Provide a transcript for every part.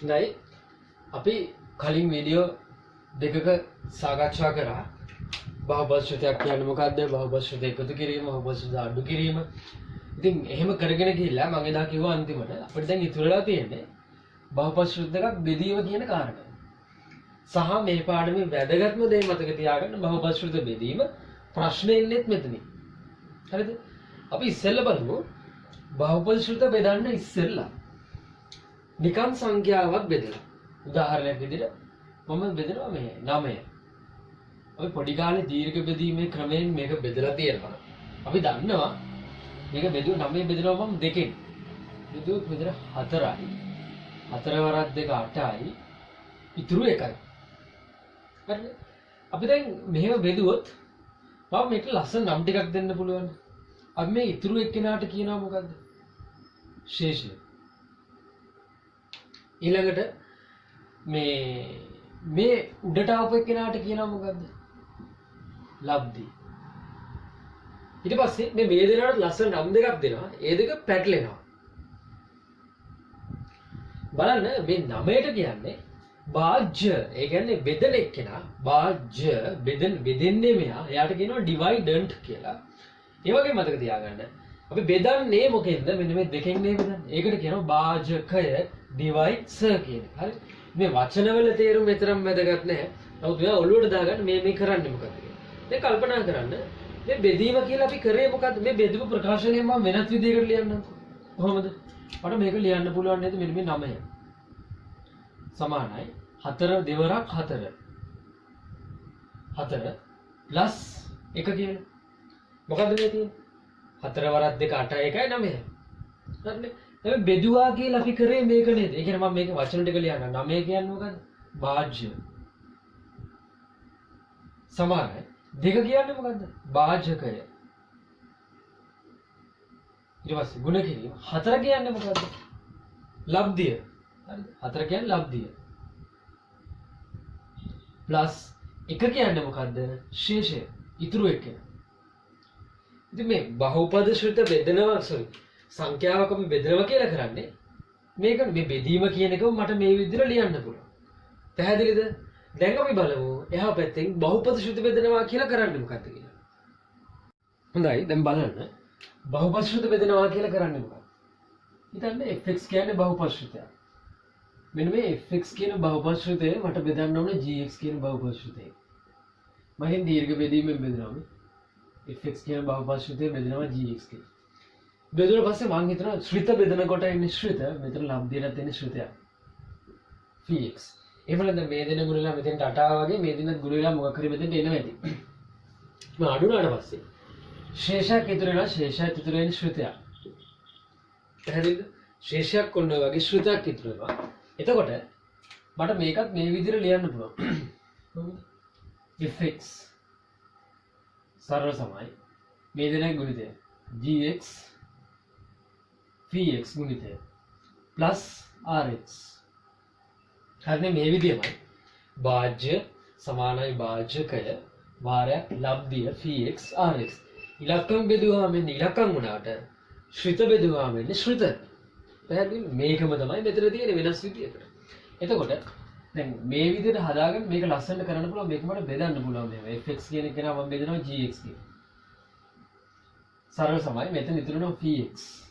නයි අපි කලින් වීඩියෝ දෙකක සාකච්ඡා කරා බහුපද ශ්‍රුතයක් කියන්නේ මොකක්ද බහුපද ශ්‍රුත එකතු කිරීම බහුපද ශ්‍රුත අඩු කිරීම. ඉතින් එහෙම කරගෙන ගිහිල්ලා මම එදා කිව්වා අන්තිමට අපිට දැන් ඉතුරු වෙලා තියෙන්නේ බහුපද ශ්‍රුත දෙකක් බෙදීම කියන කාරණය. සහ මේ පාඩමේ වැදගත්ම දේ මතක තියාගන්න බහුපද ශ්‍රුත බෙදීම ප්‍රශ්නේ ඉන්නේත් මෙතනින්. හරිද? අපි ඉස්සෙල්ලා බලමු බහුපද ශ්‍රුත බෙදන්න ඉස්සෙල්ලා නිකන් සංඛ්‍යාවක් බෙදලා. උදාහරණයක් විදිහට මම බෙදනවා මේ 9. ඔය පොඩි කාලේ දීර්ඝ බෙදීමේ ක්‍රමයෙන් මේක බෙදලා තියෙනවා. අපි දන්නවා මේක බෙදුව 9 බෙදනවා මම දෙකෙන්. බෙදුවොත් මෙතන 4යි. 4 වරක් 2 8යි. ඉතුරු 1යි. හරිද? අපි දැන් මෙහෙම බෙදුවොත් මම මේක ලස්සන නම් ටිකක් දෙන්න පුළුවන්. අපි මේ ඉතුරු එක්කෙනාට කියනවා මොකද්ද? ශේෂය. ඊළඟට මේ උඩට ආපු එක්කෙනාට කියනවා මොකද්ද? ලබ්ධි. ඊට පස්සේ මේ දෙනාට ලස්සන නම් දෙකක් දෙනවා. ඒ දෙක පැටලෙනවා. බලන්න මේ 9ට කියන්නේ භාජ්‍ය. ඒ කියන්නේ බෙදෙන එක්කෙනා භාජ්‍ය බෙදෙන්නේ මෙයා. එයාට කියනවා ඩිවයිඩන්ට් කියලා. ඒ වගේ මතක තියාගන්න. අපි බෙදන්නේ මොකෙන්ද? මෙන්න මේ දෙකෙන් නේ බෙදන්නේ. ඒකට කියනවා භාජකය ඩිවයිඩ්ස් කියන. හරි? මේ වචනවල තේරුම මෙතරම් වැදගත් නැහැ. නමුත් මෙයා ඔළුවට දාගන්න මේ කරන්නේ මොකක්ද කියලා. දැන් කල්පනා කරන්න මේ බෙදීම කියලා අපි කරේ මොකද්ද? මේ බෙදපු ප්‍රකාශනය මම වෙනත් විදිහකට ලියන්නම්. කොහොමද? මට මේක ලියන්න පුළුවන් නේද? මෙන්න මේ 9 සමානයි 4 දෙවරක් 4 ප්ලස් 1 කියන. මොකද්ද මේ තියෙන්නේ? 4 වරක් 2 8 1යි 9යි. හරිනේ? දැන් බෙදුවා කියලා අපි කරේ මේක නේද? ඒ කියන්නේ මම මේක වචන ටික ලියන්න. 9 කියන්නේ මොකද්ද? භාජ්‍ය. සමානයි 2 කියන්නේ මොකද්ද? භාජකය. ඊට පස්සේ ගුණ කිරීම. 4 කියන්නේ මොකද්ද? ලබ්ධිය. හරිද? 4 කියන්නේ ලබ්ධිය. ප්ලස් 1 කියන්නේ මොකද්ද? ශේෂය. ඉතුරු එක. ඉතින් මේ බහුපද ශ්‍රුත බෙදනවා සංඛ්‍යාවක් අපි බෙදනවා කියලා කරන්නේ මේක මේ බෙදීම කියන එක මට මේ විදිහට ලියන්න පුළුවන්. පැහැදිලිද? දැන් අපි බලමු එහා පැත්තෙන් බහුපද ශ්‍රුත බෙදනවා කියලා කරන්නේ මොකක්ද කියලා. හොඳයි දැන් බලන්න බහුපද ශ්‍රුත බෙදනවා කියලා කරන්නේ මොකක්ද? හිතන්න fx කියන්නේ බහුපද ශ්‍රුතයක්. මෙන්න මේ fx කියන බහුපද ශ්‍රුතය මට බෙදන්න ඕනේ gx කියන බහුපද ශ්‍රුතය. මම හින් දීර්ඝ බෙදීමෙන් බෙදනවා. fx කියන බහුපද ශ්‍රුතය බෙදනවා gx කියලා. බෙදුණා පස්සේ මම හිතනවා ශ්‍රිත බෙදනකොට එන්නේ ශ්‍රිත මෙතන ලබ්ධියට තියෙන ශ්‍රිතයක් px. එහෙම නැත්නම් මේ දෙන ගුණලා මෙතෙන්ට 8 වගේ මේ දෙනත් ගුණලා මොකක් හරි මෙතෙන්ට එනවා ඇති. මම අඩුනාට පස්සේ ශේෂයක් ඉතුරු වෙනවා ශේෂයක් ඉතුරු වෙන ශ්‍රිතයක්. පැහැදිලිද? ශේෂයක් කොන්න වගේ ශ්‍රිතයක් ඉතුරු වෙනවා. එතකොට මට මේකත් මේ විදිහට ලියන්න පුළුවන්. කොහොමද? fx සරල සමයි මේ දෙනයි ගුණිතය gx px ගුණිතය plus rx. හරිනේ මේ විදිහමයි භාජ්‍ය සමානයි භාජකය වාරයක් ලබ්ධිය px rx. ඉලක්කම් බෙදුවාම එන්නේ ඉලක්කම් වුණාට ශ්‍රිත බෙදුවාම එන්නේ ශ්‍රිත. පැහැදිලිද? මේකම තමයි මෙතන තියෙන වෙනස් විදියකට. එතකොට දැන් මේ විදිහට හදාගෙන මේක ලස්සනට කරන්න පුළුවන්. මේක මට බෙදන්න පුළුවන්. මේ fx කියන එක නම් මම බෙදනවා gx කියන. සරල සමයි මෙතන ඉතුරු වෙනවා px.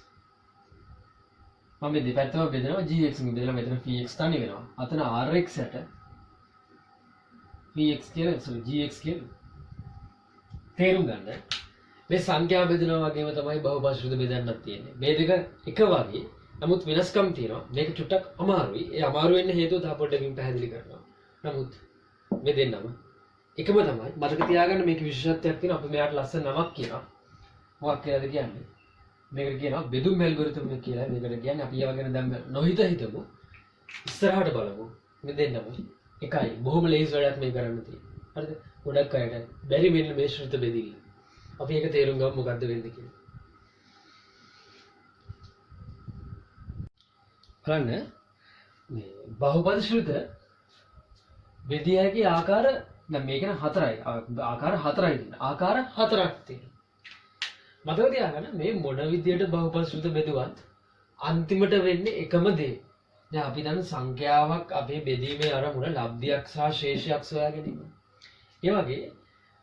මම මේ දෙපැත්තම බෙදනවා gx එකෙන් බෙදලා මෙතන px තනි වෙනවා. අතන rx යට px කියලා gx කියලා. තේරුම් ගන්න. මේ සංඛ්‍යා බෙදනවා වගේම තමයි බහුපද ශ්‍රුත බෙදන්නත් තියෙන්නේ. මේ දෙක එක වගේ. නමුත් වෙනස්කම් තියෙනවා. මේක චුට්ටක් අමාරුයි. ඒ අමාරු වෙන්න හේතුව තව පොඩ්ඩකින් පැහැදිලි කරනවා. නමුත් මේ දෙන්නම එකම තමයි. මතක තියාගන්න මේක විශේෂත්වයක් තියෙනවා. අපි මෙයාට ලස්සන නමක් කියනවා. මොකක් කියලාද කියන්නේ? මේකට කියනවා බෙදුම් ඇල්ගොරිතම් එක කියලා. මේකට කියන්නේ අපි ඒවා ගැන දැන් නොහිත හිතමු. ඉස්සරහට බලමු. මේ දෙන්නම එකයි. බොහොම ලේසි වැඩක් මේ කරන්න තියෙන්නේ. හරිද? ගොඩක් අයට බැරි මෙන්න මේ ශ්‍රුත බෙදිල්ල. අපි ඒක තේරුම් ගමු මොකද්ද වෙන්නේ කියලා. බලන්න මේ බහුපද ශ්‍රුත බෙදිය හැකි ආකාර දැන් මේක නම් 4යි. ආකාර 4යි තියෙනවා. ආකාර 4ක් තියෙනවා. මතක තියාගන්න මේ මොන විදියට බහුපද ශ්‍රුත බෙදුවත් අන්තිමට වෙන්නේ එකම දේ. දැන් අපි දන්න සංඛ්‍යාවක් අපේ බෙදීමේ අරමුණ ලබ්ධියක් සහ ශේෂයක් සොයා ගැනීම. ඒ වගේ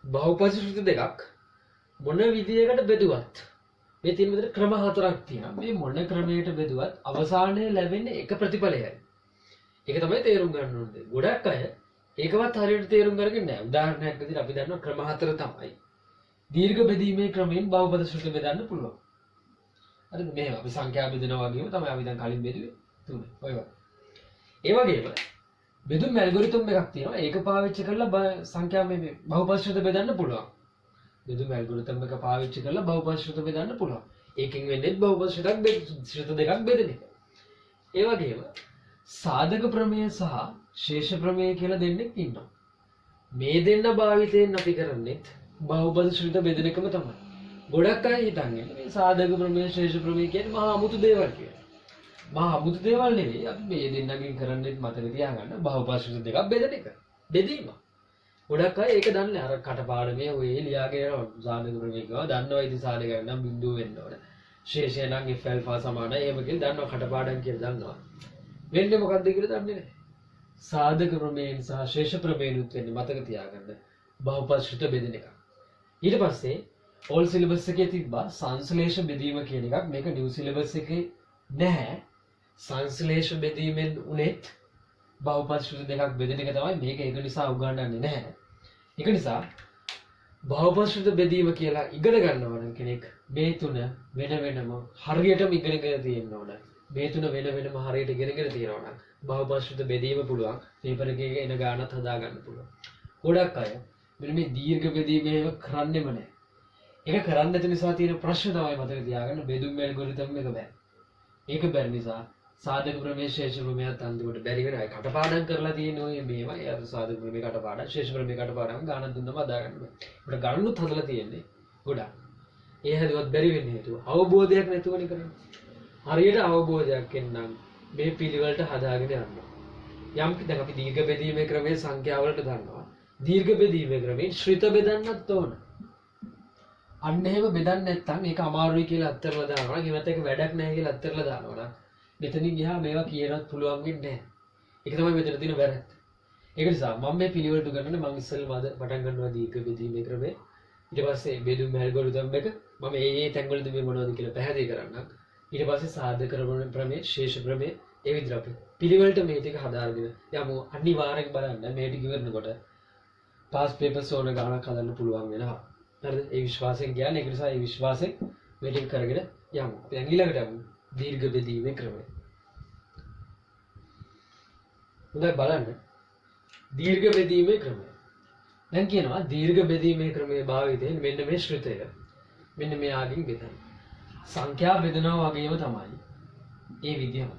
බහුපදී ශ්‍රුති දෙකක් මොන විදියකට බෙදුවත් මේ තියෙන විදිහට ක්‍රම හතරක් තියෙනවා. මේ මොන ක්‍රමයකට බෙදුවත් අවසානයේ ලැබෙන්නේ එක ප්‍රතිඵලයයි. ඒක තමයි තේරුම් ගන්න ඕනේ. ගොඩක් අය ඒකවත් හරියට තේරුම් ගන්න නැහැ. උදාහරණයක් විදිහට අපි දන්නවා ක්‍රම හතර තමයි. දීර්ඝ බෙදීමේ ක්‍රමයෙන් බහුපද ශ්‍රුති බෙදන්න පුළුවන්. හරිද? මෙහෙම අපි සංඛ්‍යා බෙදනවා වගේම තමයි අපි දැන් කලින් බෙදුවේ 3. ඔය වගේ. ඒ වගේම බෙදුම් ඇල්ගොරිතම් එකක් තියෙනවා. ඒක පාවිච්චි කරලා සංඛ්‍යා මේ බහුපද ශ්‍රුති බෙදන්න පුළුවන්. බෙදුම් ඇල්ගොරිතම් එක පාවිච්චි කරලා බහුපද ශ්‍රුති බෙදන්න පුළුවන්. ඒකෙන් වෙන්නේ බහුපද ශ්‍රුති දෙකක් බෙදෙන එක. ඒ වගේම සාධක ප්‍රමේය සහ ශේෂ ප්‍රමේය කියලා දෙන්නෙක් ඉන්නවා. මේ දෙන්න භාවිතයෙන් අපි කරන්නේ බහුපද ශ්‍රුති බෙදෙන එකම තමයි. ගොඩක් අය හිතන්නේ මේ සාධක ප්‍රමේය ශේෂ ප්‍රමේය කියන්නේ මහා අමුතු දේවල් කියලා. මහා අමුතු දේවල් නෙවෙයි. අපි මේ දෙන්නගෙන් කරන්නේ මතක තියාගන්න බහුපද ශ්‍රුති දෙකක් බෙදෙන එක. බෙදීම. ගොඩක් අය ඒක දන්නේ අර කටපාඩමේ ඔය ලියාගෙන සාධක ප්‍රමේය කියනවා. දන්නවා ඉතින් සාධක නම් බිඳුව වෙන්න ඕන. ශේෂය නම් f alpha සමානයි. එහෙම කියලා දන්නවා කටපාඩම් කියලා දන්නවා. වෙන්නේ මොකක්ද කියලා දන්නේ නැහැ. සාධක ප්‍රමේයන් සහ ශේෂ ප්‍රමේයනුත් වෙන්නේ මතක තියාගන්න බහුපද ශ්‍රුති බෙදෙන එක. ඊට පස්සේ ඕල් සිලබස් එකේ තිබ්බා සංශ්ලේෂ බෙදීම කියන එකක්. මේක නිව් සිලබස් එකේ නැහැ. සංශ්ලේෂ බෙදීමෙන් උනේත් බහුපද ශ්‍රුති දෙකක් බෙදෙන එක තමයි මේක. ඒක නිසා උගන්වන්නේ නැහැ. ඒක නිසා බහුපද ශ්‍රුති බෙදීම කියලා ඉගෙන ගන්නවා නම් කෙනෙක් මේ තුන වෙන වෙනම හරියටම ඉගෙනගෙන තියෙන්න ඕන. මේ තුන වෙන වෙනම හරියට ඉගෙනගෙන තියෙනවා නම් බහුපද ශ්‍රුති බෙදීම පුළුවන්. පේපර් එකේ එන ගානත් හදා ගන්න පුළුවන්. ගොඩක් අය මෙන්න මේ දීර්ඝ බෙදීම ඒව කරන්නෙම නැහැ. ඒක කරන්න නැති නිසා තියෙන ප්‍රශ්න තමයි මතක තියාගන්න බෙදුම් ඇල්ගොරිතම් එක බෑ. ඒක බැරි නිසා සාධක ප්‍රමේය ශේෂ ප්‍රමේයත් අන්තිමට බැරි වෙනවා. ඒ කටපාඩම් කරලා තියෙන ඔය මේවා ඒ අර සාධක ප්‍රමේය කටපාඩම් ශේෂ ප්‍රමේය කටපාඩම් ගානක් දුන්නම අදා ගන්න බෑ. අපිට ගණනුත් හදලා තියෙන්නේ ගොඩක්. ඒ හැදුවත් බැරි වෙන්නේ හේතුව අවබෝධයක් නැතුවනේ කරන්නේ. හරියට අවබෝධයක් එන්නම් මේ පිළිවෙලට හදාගෙන යන්න. යම් දැන් අපි දීර්ඝ බෙදීමේ ක්‍රමයේ සංඛ්‍යාවලට ගන්නවා. දීර්ඝ බෙදීමේ ක්‍රමයෙන් ශ්‍රිත බෙදන්නත් ඕන. අන්න එහෙම බෙදන්නේ නැත්නම් ඒක අමාරුයි කියලා අත්තරලා දානවා. ඊමත් ඒක වැඩක් නැහැ කියලා අත්තරලා දානවා. මෙතනින් ගියා මේවා කියනවත් පුළුවන් වෙන්නේ නැහැ. ඒක තමයි මෙතන තියෙන වැරද්ද. ඒක නිසා මම මේ පිළිවෙලට උගන්වන්නේ මම ඉස්සෙල්ලාම අද පටන් ගන්නවා දීර්ඝ බෙදීමේ ක්‍රමය. ඊට පස්සේ බෙදුම් ඇල්ගොරිතම් එක මම ඒ තැන්වලදී මේ මොනවද කියලා පැහැදිලි කරන්නම්. ඊට පස්සේ සාධක ප්‍රමේය ශේෂ ප්‍රමේය ඒ විදිහට අපි පිළිවෙලට මේ ටික හදාගෙන යමු. අනිවාර්යෙන් බලන්න මේ ටික ඉවරනකොට පාස් පේපර්ස් ඕන ගානක් හදන්න පුළුවන් වෙනවා. හරිද? ඒ විශ්වාසයෙන් කියන්නේ ඒක නිසා ඒ විශ්වාසයෙන් මේ ටික කරගෙන යමු. දැන් ඊළඟට යමු දීර්ඝ බෙදීමේ ක්‍රමය. හොඳයි බලන්න. දීර්ඝ බෙදීමේ ක්‍රමය. දැන් කියනවා දීර්ඝ බෙදීමේ ක්‍රමයේ භාවිතයෙන් මෙන්න මේ ශ්‍රිතය මෙන්න මේ ආගින් බෙදන්න. සංඛ්‍යා බෙදනවා වගේම තමයි. ඒ විදිහම.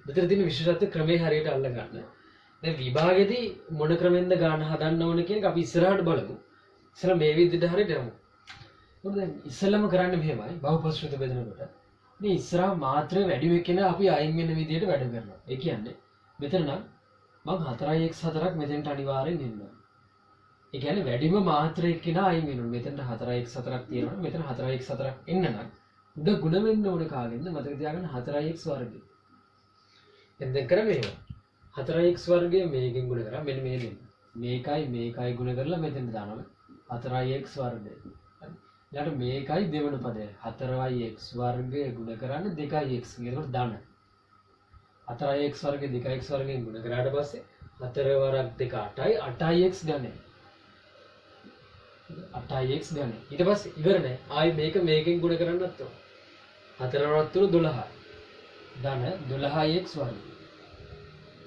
මෙතන තියෙන විශේෂත්ව ක්‍රමේ හරියට අල්ල ගන්න. දැන් විභාගෙදී මොන ක්‍රමෙන්ද ගාන හදන්න ඕන කියන එක අපි ඉස්සරහට බලමු. ඉස්සර මේ විදිහට හරියට යමු. මොකද දැන් ඉස්සෙල්ලම කරන්නේ මෙහෙමයි බහුපද ශ්‍රුති බෙදනකොට. මේ ඉස්සරහ මාත්‍රේ වැඩි වෙ කියන අපි අයින් වෙන විදිහට වැඩ කරනවා. ඒ කියන්නේ මෙතන නම් මම 4x4ක් මෙතෙන්ට අනිවාර්යෙන් එනවා. ඒ කියන්නේ වැඩිම මාත්‍රයක් කෙනා අයින් වෙනවා. මෙතෙන්ට 4x4ක් තියෙනවා. මෙතන 4x4ක් එන්න නම් උඩ ගුණ වෙන්න ඕන කාගෙන්ද මතක තියාගන්න 4x වර්ගය. දැන් කරන්නේ එහෙම. 4x වර්ගය මේකෙන් ගුණ කරා මෙන්න මේ දෙන්න. මේකයි ගුණ කරලා මෙතෙන්ට දානවා. 4x වර්ගය. ඊළඟට මේකයි දෙවන පදය. 4x වර්ගය ගුණ කරන්නේ 2x. ඒකට දාන. 4x වර්ගය 2x වර්ගයෙන් ගුණ කරාට පස්සේ 4 වරක් 2 8යි 8x ගන්න. 8x ගන්න. ඊට පස්සේ ඉවර නෑ. ආයි මේකෙන් ගුණ කරන්නත් ඕන. 4 වරක් 3 12. දාන 12x වර්ගය.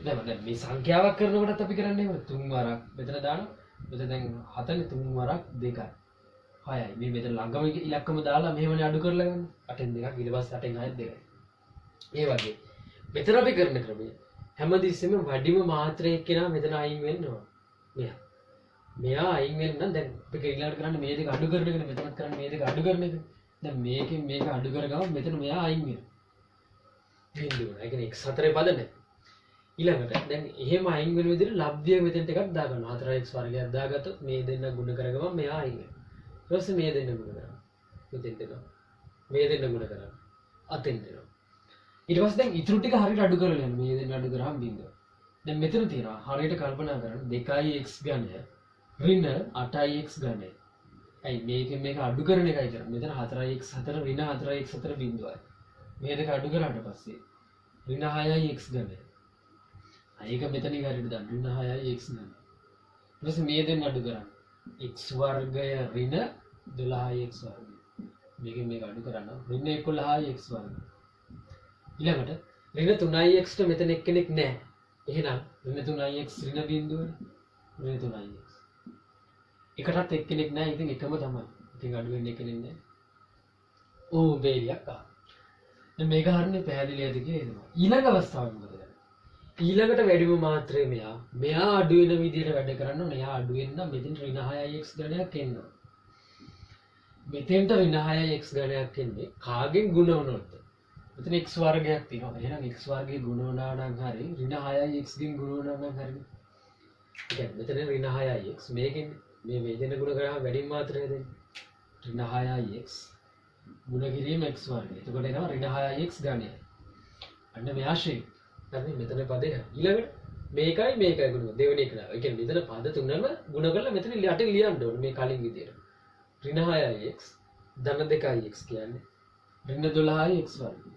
දැන් මේ සංඛ්‍යාවක් කරනකොටත් අපි කරන්නේ එහෙම 3 වරක් මෙතන දානවා. මෙතන දැන් 7නේ 3 වරක් 2යි. 6යි. මේ මෙතන ළඟම ඉලක්කම දාලා මෙහෙමනේ අඩු කරලා ගන්න. 8න් 2ක් ඊට පස්සේ 8න් 6ක් 2යි. ඒ වගේ මෙතන අපි කරන ක්‍රමය හැමදෙස්සෙම වැඩිම මාත්‍රයක් කෙනා මෙතන අයින් වෙන්න ඕන. මෙයා අයින් වෙන්න නම් දැන් අපි ඊළඟට කරන්නේ මේ දෙක අඩු කරන එක මෙතනත් කරන්නේ මේ දෙක අඩු කරන එක. දැන් මේකෙන් මේක අඩු කරගම මෙතන මෙයා අයින් වෙනවා. බිඳුව. ඒ කියන්නේ x4 පද නැහැ. ඊළඟට දැන් එහෙම අයින් වෙන විදිහට ලබ්ධිය මෙතෙන්ට එකක් දාගන්නවා. 4x වර්ගයක් දාගත්තොත් මේ දෙන්න ගුණ කරගම මෙයා අයින් වෙනවා. ඊට පස්සේ මේ දෙන්න ගුණ කරනවා. මෙතෙන්ට එනවා. මේ දෙන්න ගුණ කරනවා. අතෙන් එනවා. ඊට පස්සේ දැන් ඉතුරු ටික හරියට අඩු කරලා යන්න මේ දෙන්න අඩු කරාම බිඳුව. දැන් මෙතන තියෙනවා හරියට කල්පනා කරන්න 2x ඝනය ඍණ 8x ඝනය. ඇයි මේකෙන් මේක අඩු කරන එකයි කරන්නේ. මෙතන 4x4 ඍණ 4x4 බිඳුවයි. මේ දෙක අඩු කරාට පස්සේ ඍණ 6x ඝනය. ඒක මෙතනින් හරියට දාන්න ඍණ 6x ඝනය. ඊට පස්සේ මේ දෙන්න අඩු කරන්න. x වර්ගය ඍණ 12x වර්ගය. මේකෙන් මේක අඩු කරන්න ඍණ 11x වර්ගය. ඊළඟට ඍණ 3x ට මෙතන එක්කෙනෙක් නැහැ. එහෙනම් ඍණ 3x ඍණ බිඳුවනේ. ඍණ 3x. එකටත් එක්කෙනෙක් නැහැ. ඉතින් එකම තමයි. ඉතින් අඩු වෙන්නේ කෙනෙක් නැහැ. ඕ බේරියක් ආ. දැන් මේක හරිනේ පැහැදිලිද කියලා. ඊළඟ අවස්ථාව මොකද? ඊළඟට වැඩිම මාත්‍රේ මෙයා අඩු වෙන විදිහට වැඩ කරන්න ඕනේ. එයා අඩු වෙන්න මෙතෙන් ඍණ 6x ගණයක් එන්න ඕනේ. මෙතෙන්ට ඍණ 6x ගණයක් එන්නේ කාගෙන් ගුණ වුණොත්ද? මෙතන x වර්ගයක් තියෙනවා. එහෙනම් x වර්ගයේ ගුණ වුණා නම් හරි ඍණ 6x ගෙන් ගුණ වුණා නම් හරි. දැන් මෙතන ඍණ 6x මේකෙන් මේ වේදන ගුණ කරාම වැඩිම මාත්‍රය දෙන්නේ. ඍණ 6x ගුණ කිරීම x වර්ගය. එතකොට එනවා ඍණ 6x ගණය. අන්න මේ ආශේ. හරි මෙතන පදේ ඊළඟට මේකයි ගුණ දෙවෙනි එක නා. ඒ කියන්නේ මෙතන පද තුනම ගුණ කරලා මෙතන යටින් ලියන්න ඕනේ මේ කලින් විදියට. ඍණ 6x ධන 2x කියන්නේ ඍණ 12x වර්ගය.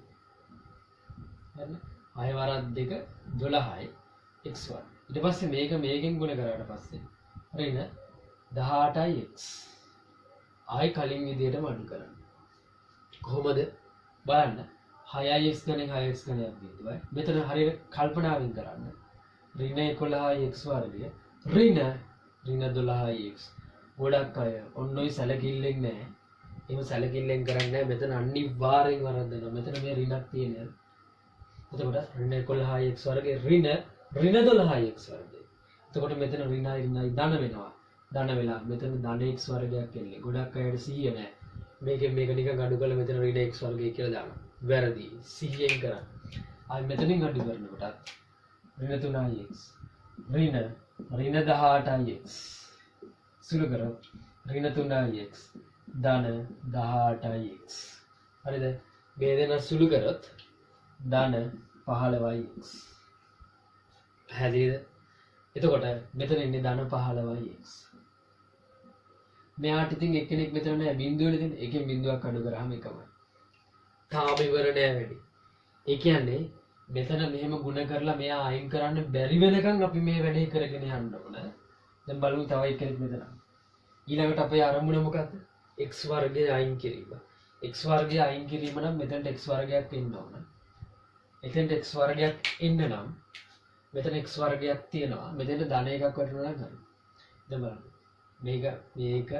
හරි 6 වරක් 2 12යි x වර්ගය. ඊට පස්සේ මේකෙන් ගුණ කරාට පස්සේ ඍණ 18x ආයි කලින් විදියටම අඩු කරන්න. කොහොමද බලන්න 6x ගණන් 6x ගණනක් බිඳුවයි. මෙතන හරියට කල්පනාවෙන් කරන්න. ඍණ 11x වර්ගය ඍණ 12x. ගොඩක් අය ඔන්න ඔය සැලකිල්ලෙන් නැහැ. එහෙම සැලකිල්ලෙන් කරන්නේ නැහැ. මෙතන අනිවාර්යෙන් වරද්දනවා. මෙතන මේ ඍණක් තියෙනවා. එතකොට ඍණ 11x වර්ගය ඍණ 12x වර්ගය. එතකොට මෙතන ඍණයි ධන වෙනවා. ධන වෙලා මෙතන ධන x වර්ගයක් එන්නේ. ගොඩක් අයට 100 නැහැ. මේක නිකන් අඩු කරලා මෙතන ඍණ x වර්ගය කියලා දානවා. වැරදි. 100ෙන් කරා. ආයි මෙතනින් අඩු කරනකොටත් ඍණ 3x ඍණ 18x සුළු කරොත් ඍණ 3x ධන 18x. හරිද? මේ දෙන සුළු කරොත් ධන 15x. පැහැදිලිද? එතකොට මෙතන ඉන්නේ ධන 15x. මෙයාට ඉතින් එක්කෙනෙක් මෙතන නෑ බිඳුවනේ තියෙන. එකෙන් බිඳුවක් අඩු කරාම එකමයි. තාම ඉවර නෑ වැඩි. ඒ කියන්නේ මෙතන මෙහෙම ಗುಣ කරලා මෙයා අයින් කරන්න බැරි වෙනකන් අපි මේ වැඩේ කරගෙන යන්න ඕන. දැන් බලමු තව එක්කෙනෙක් මෙතන. ඊළඟට අපේ අරමුණ මොකද්ද? x වර්ගය අයින් කිරීම. x වර්ගය අයින් කිරීම නම් මෙතනට x වර්ගයක් එන්න ඕන. එතෙන්ට x වර්ගයක් එන්න නම් මෙතන x වර්ගයක් තියෙනවා. මෙතෙන්ට ධන එකක් වටනවා නම් හරි. දැන් බලන්න. මේක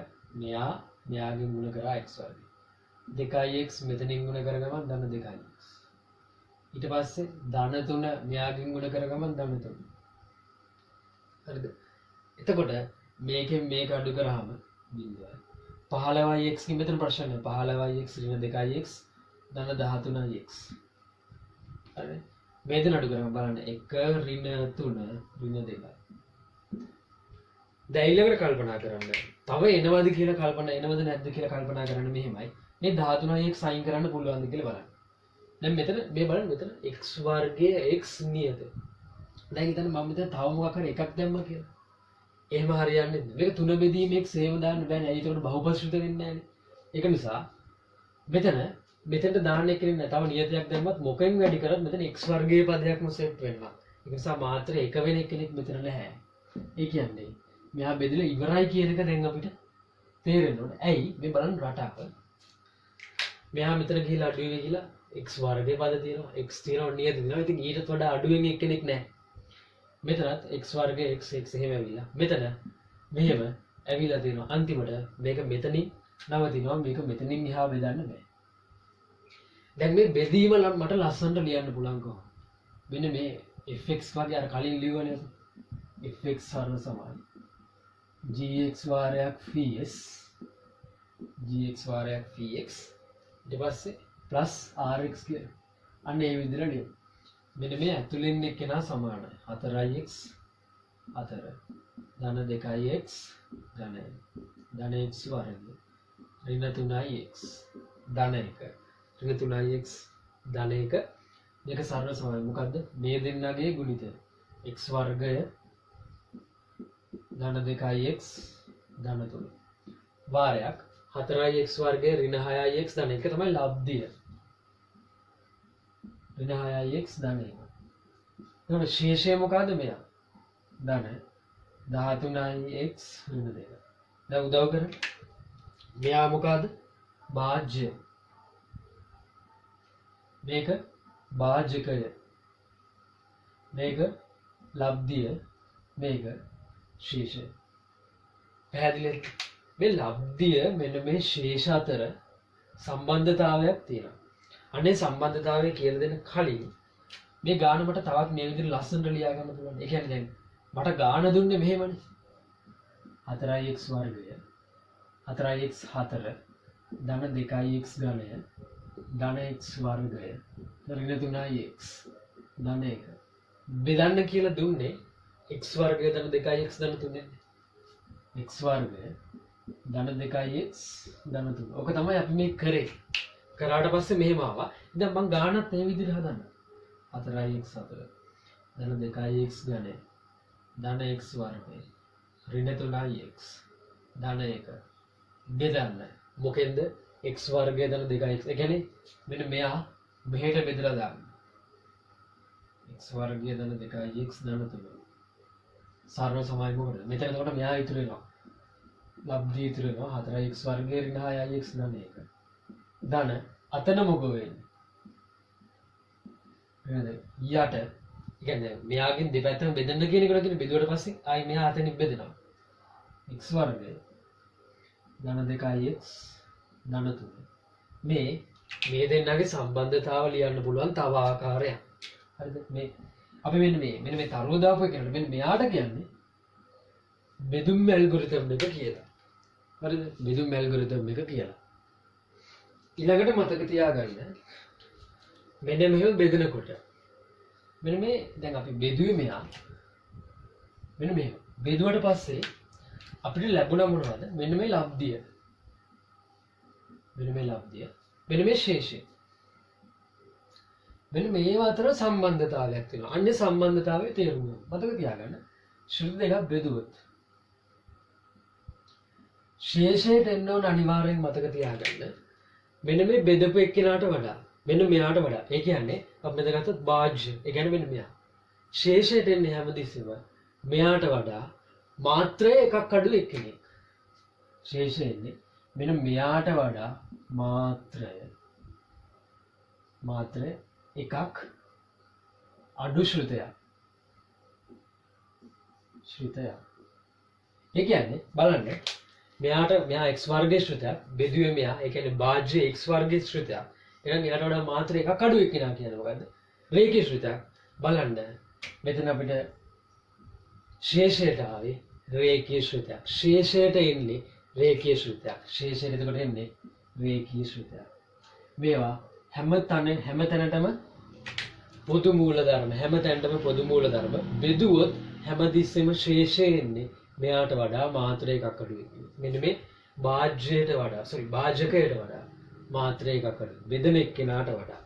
මෙයාගෙන් ගුණ කරා x වර්ගය. 2x මෙතනින් ගුණ කරගමන් ධන 2x. ඊට පස්සේ ධන 3 මෙයාගෙන් ගුණ කරගමන් ධන 3. හරිද? එතකොට මේකෙන් මේක අඩු කරාම බිඳුවයි. 15x කින් මෙතන ප්‍රශ්න නැහැ. 15x ඍණ 2x ධන 13x. හරි. මේ දෙන අඩු කරාම බලන්න 1 ඍණ 3 ඍණ 2යි. දැන් ඊළඟට කල්පනා කරන්න. තව එනවද කියලා කල්පනා එනවද නැද්ද කියලා කල්පනා කරන්න මෙහෙමයි. මේ 13x අයින් කරන්න පුළුවන්ද කියලා බලන්න. දැන් මෙතන මේ බලන්න මෙතන x වර්ගයේ x නියත. දැන් හිතන්න මම මෙතන තව මොකක් හරි එකක් දැම්මා කියලා. එහෙම හරියන්නේ නැහැ. මේක තුන බෙදීම x එහෙම දාන්න බෑනේ. ඒකට බහුපරිශෘත වෙන්නේ නැහැනේ. ඒක නිසා මෙතනට දාන්න එකකින් නැහැ. තව නියතයක් දැම්මත් මොකෙන් වැඩි කරත් මෙතන x වර්ගයේ පදයක්ම සෙට් වෙනවා. ඒක නිසා මාත්‍ර එක වෙන කෙනෙක් මෙතන නැහැ. ඒ කියන්නේ මෙහා බෙදලා ඉවරයි කියන එක දැන් අපිට තේරෙන්න ඕනේ. ඇයි මේ බලන්න රටාව. මෙහා මෙතන ගිහිලා අඩු වෙන්නේ කියලා x වර්ගයේ පද තියෙනවා. x තියෙනවා නියත තියෙනවා. ඉතින් ඊටත් වඩා අඩු වෙන කෙනෙක් නැහැ. මෙතනත් x වර්ගයේ x එහෙම ඇවිල්ලා. මෙතන මෙහෙම ඇවිල්ලා තියෙනවා. අන්තිමට මේක මෙතනින් නවතිනවා. මේක මෙතනින් එහා බෙදන්න බෑ. දැන් මේ බෙදීම මට ලස්සනට ලියන්න පුළුවන් කොහොමද? මෙන්න මේ fx වගේ අර කලින් ලියුවනේ. fx සරල සමාන gx වාරයක් vs gx වාරයක් vx ඊට පස්සේ plus rx කියලා. අන්න ඒ විදිහට ලියමු. මෙන්න මේ ඇතුලින් එක්කෙනා සමානයි. 4x 4 ධන 2x ධන x වර්ගය ඍණ 3x ධන 1 ඍණ 3x ධන 1 මේක සරල සමානයි. මොකද්ද? මේ දෙන්නගේ ගුණිතය. x වර්ගය ධන 2x ධන 3 වාරයක් 4x වර්ගය ඍණ 6x ධන 1 තමයි ලබ්ධිය. ඍණ 6x ධන 1. එතකොට ශේෂය මොකද්ද මෙයා? ධන 13x ඍණ 2. දැන් උදව් කරන්න. මෙයා මොකද්ද? භාජ්‍ය. මේක භාජකය. මේක ලබ්ධිය. මේක ශේෂය. පැහැදිලිද? මේ ලබ්ධිය මෙන්න මේ ශේෂ අතර සම්බන්ධතාවයක් තියෙනවා. අනේ සම්බන්ධතාවය කියලා දෙන්න කලින් මේ ගාන මට තවත් මේ විදිහට ලස්සනට ලියා ගන්න පුළුවන්. ඒ කියන්නේ දැන් මට ගාන දුන්නේ මෙහෙමනේ. 4x වර්ගය 4x 4 ධන 2x ඝනය ධන x වර්ගය ඍණ 3x ධන 1 බෙදන්න කියලා දුන්නේ x වර්ගය ධන 2x ධන 3 x වර්ගය ධන 2x ධන 3. ඔක තමයි අපි මේ කරේ. කරාට පස්සේ මෙහෙම ආවා. දැන් මම ගානත් මේ විදිහට හදන්න. 4x 4 ධන 2x ඝනය ධන x වර්ගය ඍණ 3x ධන 1 බෙදන්න. මොකෙන්ද? x වර්ගය ධන 2x. ඒ කියන්නේ මෙන්න මෙයා මෙහෙට බෙදලා දාන්න. x වර්ගය ධන 2x ධන 3. සරල සමායි මොකද? මෙතන එතකොට මෙයා ඉතුරු වෙනවා. ලබ්ධිය ඉතුරු වෙනවා 4x වර්ගය ඍණ 6x ධන 1. ධන අතන මොකද වෙන්නේ? නේද? යට කියන්නේ මෙයාගෙන් දෙපැත්තම බෙදන්න කියන එකට කියන්නේ බෙදුවට පස්සේ ආයි මෙයා අතනින් බෙදෙනවා. x වර්ගය ධන 2x ධන 3. මේ දෙන්නගේ සම්බන්ධතාව ලියන්න පුළුවන් තව ආකාරයක්. හරිද? මේ අපි මෙන්න මේ තරුව දාපු එක කියන්නේ මෙන්න මෙයාට කියන්නේ බෙදුම් ඇල්ගොරිතම් එක කියලා. හරිද? බෙදුම් ඇල්ගොරිතම් එක කියලා. ඊළඟට මතක තියාගන්න මෙන්න මෙහෙම බෙදනකොට මෙන්න මේ දැන් අපි බෙදුවේ මෙයා මෙන්න මෙහෙම බෙදුවට පස්සේ අපිට ලැබුණා මොනවද? මෙන්න මේ ලබ්ධිය. මෙන්න මේ ලබ්ධිය. මෙන්න මේ ශේෂය. මෙන්න මේ අතර සම්බන්ධතාවයක් තියෙනවා. අන්නේ සම්බන්ධතාවයේ තේරුම මතක තියාගන්න. ශ්‍රුති දෙකක් බෙදුවොත් ශේෂයට එන්න ඕන අනිවාර්යෙන් මතක තියාගන්න. මෙන්න මේ බෙදපු එක්කිනාට වඩා මෙන්න මෙයාට වඩා. ඒ කියන්නේ අපි මෙතන ගත්තොත් භාජ්‍ය. ඒ කියන්නේ මෙන්න මෙයා. ශේෂයට එන්නේ හැමදෙස්සෙම මෙයාට වඩා මාත්‍රය එකක් අඩු එක්කෙනෙක්. ශේෂය එන්නේ මෙන්න මෙයාට වඩා මාත්‍රය එකක් අඩු ශ්‍රුතයක්. ඒ කියන්නේ බලන්න මෙයා x වර්ගයේ ශ්‍රුතයක් බෙදුවේ මෙයා. ඒ කියන්නේ භාජ්‍ය x වර්ගයේ ශ්‍රුතයක්. එහෙනම් එයාට වඩා මාත්‍ර එකක් අඩු එක්කිනා කියන්නේ මොකද්ද? රේඛීය ශ්‍රුතයක්. බලන්න මෙතන අපිට ශේෂයට ආවේ රේඛීය ශ්‍රුතයක්. ශේෂයට එන්නේ රේඛීය ශ්‍රුතයක්. ශේෂයට එතකොට එන්නේ රේඛීය ශ්‍රුතයක්. මේවා හැමතැනටම පොදු මූල ධර්ම බෙදුවොත් හැමතිස්සෙම ශේෂය එන්නේ මෙයාට වඩා මාත්‍ර එකක් අඩු වෙනවා. මෙන්න මේ භාජ්‍යයට වඩා මාත්‍ර එකක් අඩු. බෙදෙන එක්කෙනාට වඩා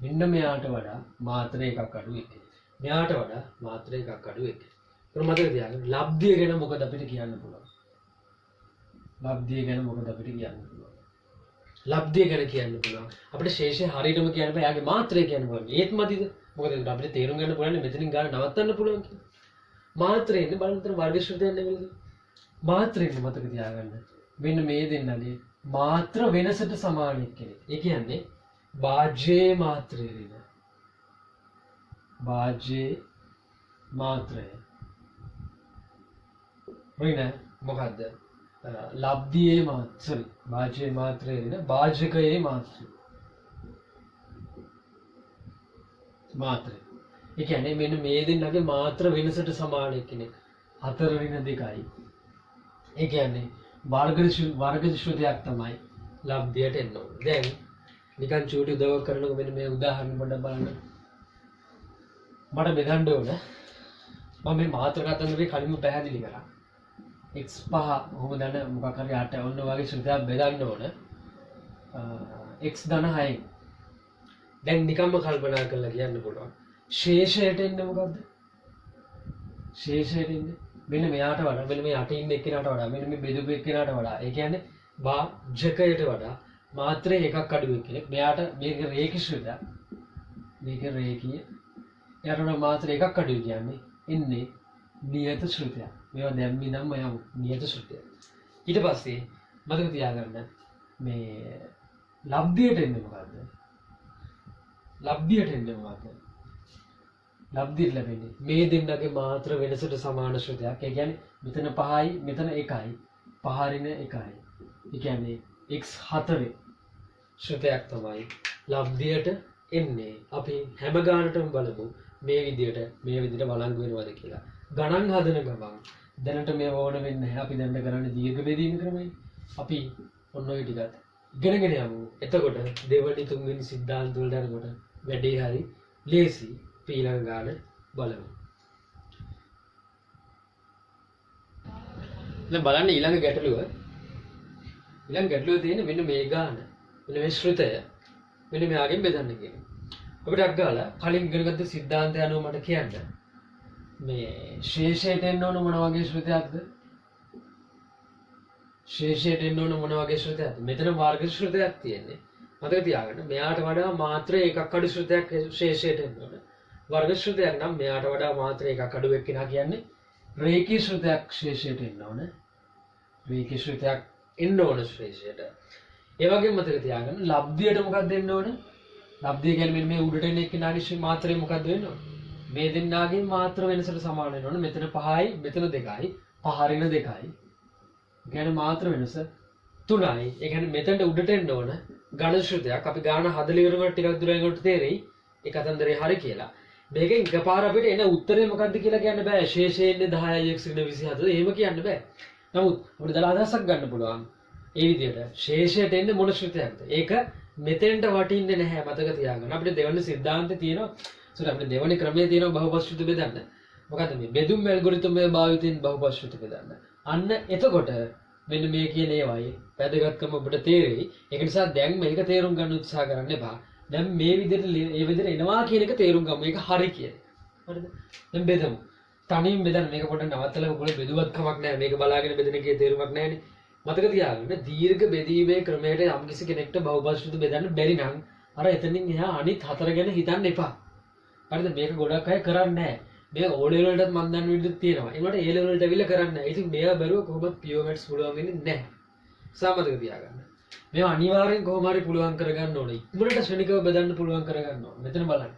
මෙන්න මෙයාට වඩා මාත්‍ර එකක් අඩු එක්කෙනෙක්. මෙයාට වඩා මාත්‍ර එකක් අඩු එක්කෙනෙක්. ඒක මතක තියාගන්න. ලබ්ධිය ගැන මොකද අපිට කියන්න පුළුවන්? ලබ්ධිය ගැන කියන්න පුළුවන්. අපිට ශේෂය හරියටම කියන්න බෑ. යාගේ මාත්‍රය කියන්න පුළුවන්. ඒත් මදිද? මොකද අපිට තේරුම් ගන්න පුළුවන් මෙතනින් ගාන නවත්තන්න පුළුවන් කියලා. මාත්‍රය ඉන්නේ බලන්න වර්ග ශ්‍රුතයක් නෙවෙයිද? මාත්‍රය ඉන්නේ මතක තියාගන්න. මෙන්න මේ දෙන්නනේ මාත්‍ර වෙනසට සමාන එක්කෙනෙක්. ඒ කියන්නේ භාජ්‍යයේ මාත්‍රය වෙන. භාජ්‍යයේ මාත්‍රය. වෙන මොකද්ද? ලබ්ධියේ භාජ්‍යයේ මාත්‍රය වෙන භාජකයේ මාත්‍රය. ඒ කියන්නේ මෙන්න මේ දෙන්නගේ මාත්‍ර වෙනසට සමාන එක්කෙනෙක්. 4 ඍණ 2යි. ඒ කියන්නේ වර්ග ශ්‍රුතයක් තමයි ලබ්ධියට එන්න ඕනේ. දැන් නිකන් චූටි උදව්වක් කරනකොට මෙන්න මේ උදාහරණ පොඩ්ඩක් බලන්න. මට බෙදන්න ඕන. මම මේ මාත්‍ර කතන්දරේ කලින්ම පැහැදිලි කරා. x5 කොහොම දන්න මොකක් හරි 8 ඔන්න වගේ ශ්‍රුතයක් බෙදන්න ඕන. x ධන 6යි. දැන් නිකම්ම කල්පනා කරලා කියන්න පුළුවන්. ශේෂයට එන්නේ මොකද්ද? ශේෂයට එන්නේ මෙන්න මෙයාට වඩා මෙන්න මේ යටින් ඉන්න එක්කෙනාට වඩා මෙන්න මේ බෙදපු එක්කෙනාට වඩා ඒ කියන්නේ වාජකයට වඩා මාත්‍රේ එකක් අඩු එක්කෙනෙක්. මෙයාට මේක රේඛිෂ්ඨය. මේක රේඛීය. එයාට වඩා මාත්‍රේ එකක් අඩු කියන්නේ ඉන්නේ නියත ශ්‍රුතිය. මේවා දැම්මි නම් මම නියත ශ්‍රුතිය. ඊට පස්සේ මතක තියාගන්න මේ ලබ්ධියට එන්නේ මොකද්ද? ලබ්ධියට එන්නේ මොකද්ද? ලබ්ධිය ලැබෙන්නේ මේ දෙන්නගේ මාත්‍ර වෙනසට සමාන ශ්‍රුතියක්. ඒ කියන්නේ මෙතන 5යි මෙතන 1යි. පහරින 1යි. ඒ කියන්නේ x4 ශ්‍රුතියක් තමයි ලබ්ධියට එන්නේ. අපි හැම ගානටම බලමු මේ විදිහට වළංගු වෙනවද කියලා. ගණන් හදන ගමන් දැනට මේ ඕන වෙන්නේ නැහැ. අපි දැන් කරන්නේ දීර්ඝ බෙදීම ක්‍රමයි. අපි ඔන්න ඔය ටිකත් ඉගෙනගෙන යමු. එතකොට දෙවෙනි තුන්වෙනි සිද්ධාන්ත වලට යනකොට වැඩේ හරි ලේසි. ඊළඟ ගාන බලමු. දැන් බලන්න ඊළඟ ගැටලුව. ඊළඟ ගැටලුව තියෙන්නේ මෙන්න මේ ගාන. මෙන්න මේ ශ්‍රුතය. මෙන්න මෙයාගෙන් බෙදන්න කියන්නේ. අපිට අග්ගාලා කලින් ඉගෙනගත්ත සිද්ධාන්තය අනුව මට කියන්න මේ ශේෂයට එන්න ඕන මොන වගේ ශ්‍රුතයක්ද? ශේෂයට එන්න ඕන මොන වගේ ශ්‍රුතයක්ද? මෙතන වර්ග ශ්‍රුතයක් තියෙන්නේ. මතක තියාගන්න මෙයාට වඩා මාත්‍ර එකක් අඩු ශ්‍රුතයක් ශේෂයට එන්න ඕන. වර්ග ශ්‍රුතයක් නම් මෙයාට වඩා මාත්‍ර එකක් අඩු එක්කිනා කියන්නේ රේඛී ශ්‍රුතයක් ශේෂයට එන්න ඕන. රේඛී ශ්‍රුතයක් එන්න ඕන ශේෂයට. ඒ වගේම මතක තියාගන්න ලබ්ධියට මොකක්ද එන්න ඕන? ලබ්ධිය කියන්නේ මෙන්න මේ උඩට එන එක්කිනාගේ මාත්‍රේ මොකක්ද වෙන්න ඕන? මේ දෙන්නාගේ මාත්‍ර වෙනසට සමාන වෙන්න ඕන. මෙතන 5යි මෙතන 2යි. පහරින 2යි. කියන්නේ මාත්‍ර වෙනස 3යි. ඒ කියන්නේ මෙතනට උඩට එන්න ඕන ඝන ශ්‍රුතයක්. අපි ගාන හදලා ඉවරනකොට ටිකක් දුර යනකොට තේරෙයි ඒ කතන්දරේ හරි කියලා. මේකෙන් එකපාර අපිට එන උත්තරේ මොකක්ද කියලා කියන්න බෑ. ශේෂයෙන් 10යි x ඍණ 24. එහෙම කියන්න බෑ. නමුත් අපිට දල අදහසක් ගන්න පුළුවන්. ඒ විදිහට ශේෂයට එන්නේ මොන ශ්‍රුතයක්ද? ඒක මෙතෙන්ට වටින්නේ නැහැ. මතක තියාගන්න. අපිට දෙවෙනි සිද්ධාන්තේ තියෙනවා. අපිට දෙවෙනි ක්‍රමයේ තියෙනවා බහුපද ශ්‍රුති බෙදන්න. මොකද්ද මේ බෙදුම් ඇල්ගොරිතමය භාවිතයෙන් බහුපද ශ්‍රුති බෙදන්න. අන්න එතකොට මෙන්න මේ කියන ඒවායි වැදගත්කම ඔබට තේරෙයි. ඒක නිසා දැන් මේක තේරුම් ගන්න උත්සාහ කරන්න එපා. දැන් මේ විදිහට එනවා කියන එක තේරුම් ගමු. මේක හරි කියන. හරිද? දැන් බෙදමු. තනියෙන් බෙදන්න මේක පොඩ්ඩක් නවත්තලා ඔයගොල්ලෝ බෙදුවත් කමක් නැහැ. මේක බලාගෙන බෙදෙන එකේ තේරුමක් නැහැනේ. මතක තියාගන්න දීර්ඝ බෙදීමේ ක්‍රමයට යම්කිසි කෙනෙක්ට බහුපද ශ්‍රුති බෙදන්න බැරි නම් අර එතනින් එහා අනිත් හතර ගැන හිතන්න එපා. හරිද? මේක ගොඩක් අය කරන්නේ නැහැ. මේක O level වලටත් මම දන්න විදිහට තියෙනවා. ඒකට A level වලට අවිල කරන්නේ නැහැ. ඉතින් මේවා බැලුව කොහොමද pure maths පුළුවන් වෙන්නේ නැහැ. සමතක තියාගන්න. මේවා අනිවාර්යෙන් කොහොම හරි පුළුවන් කරගන්න ඕනේ. ඉක්මනට ශ්‍රේණිකව බෙදන්න පුළුවන් කරගන්න ඕනේ. මෙතන බලන්න.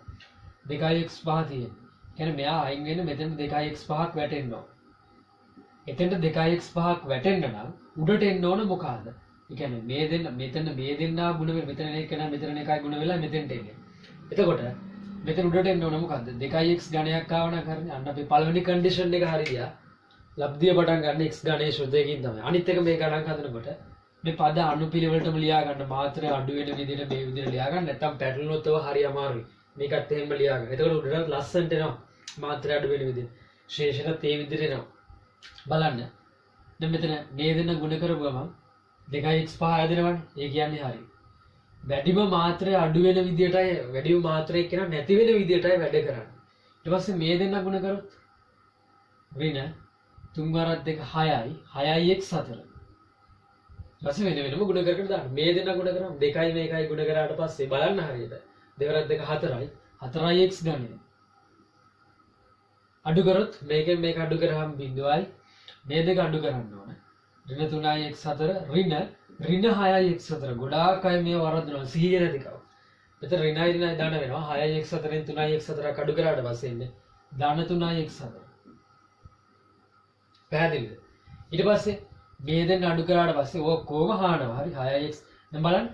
2x5 තියෙනවා. කියන්නේ මෙයා අයින් වෙන මෙතන 2x5ක් වැටෙන්න ඕන. එතෙන්ට 2x5ක් වැටෙන්න නම් උඩට එන්න ඕන මොකද්ද? ඒ කියන්නේ මේ දෙන්න මෙතන මේ දෙන්නා ගුණ වෙන මෙතන එක නා මෙතන එකයි ගුණ වෙලා මෙතෙන්ට එන්නේ. එතකොට මෙතන උඩට එන්න ඕන මොකද්ද? 2x ගණයක් ආව නම් කරන්නේ අන්න අපි පළවෙනි කන්ඩිෂන් එක හරි ගියා. ලබ්ධිය පටන් ගන්න x ගණයේ ශ්‍රදයකින් තමයි. අනිත් එක මේ ගණන් හදනකොට මේ පද අනුපිළිවෙලටම ලියා ගන්න මාත්‍රය අඩු වෙන විදිහට මේ විදිහට ලියා ගන්න. නැත්නම් පැටලුනොත් ඒවා හරි අමාරුයි. මේකත් එහෙම ලියා ගන්න. එතකොට උඩට ලස්සනට එනවා. මාත්‍රය අඩු වෙන විදිහට. ශේෂණත් ඒ විදිහට එනවා. බලන්න. දැන් මෙතන මේ දෙන ගුණ කරපුවම 2x5 හැදෙනවනේ. ඒ කියන්නේ හරි. වැඩිම මාත්‍රය අඩු වෙන විදිහටයි වැඩිම මාත්‍රයක් කියන නැති වෙන විදිහටයි වැඩ කරන්නේ. ඊට පස්සේ මේ දෙන්න ගුණ කරොත් ඍණ 3 වරක් 2 6යි 6යි x4. ඊපස්සේ වෙන වෙනම ගුණ කරගෙන දාන්න. මේ දෙන්න ගුණ කරාම 2යි මේකයි ගුණ කරාට පස්සේ බලන්න හරියට 2 වරක් 2 4යි 4යි x ගන්නේ. අඩු කරොත් මේකෙන් මේක අඩු කරාම බිඳුවයි මේ දෙක අඩු කරන්න ඕන. ඍණ 3යි x4 ඍණ 6යි x4 ගොඩාක් අය මේ වරද්දනවා සිහිය නැතිකම. මෙතන ඍණයි දාන වෙනවා 6යි x4ෙන් 3යි x4ක් අඩු කරාට පස්සේ ඉන්නේ දාන 3යි x4. පැහැදිලිද? ඊට පස්සේ මේ දෙන්න අඩු කරාට පස්සේ ඔක්කොම හානවා. හරි 6ix දැන් බලන්න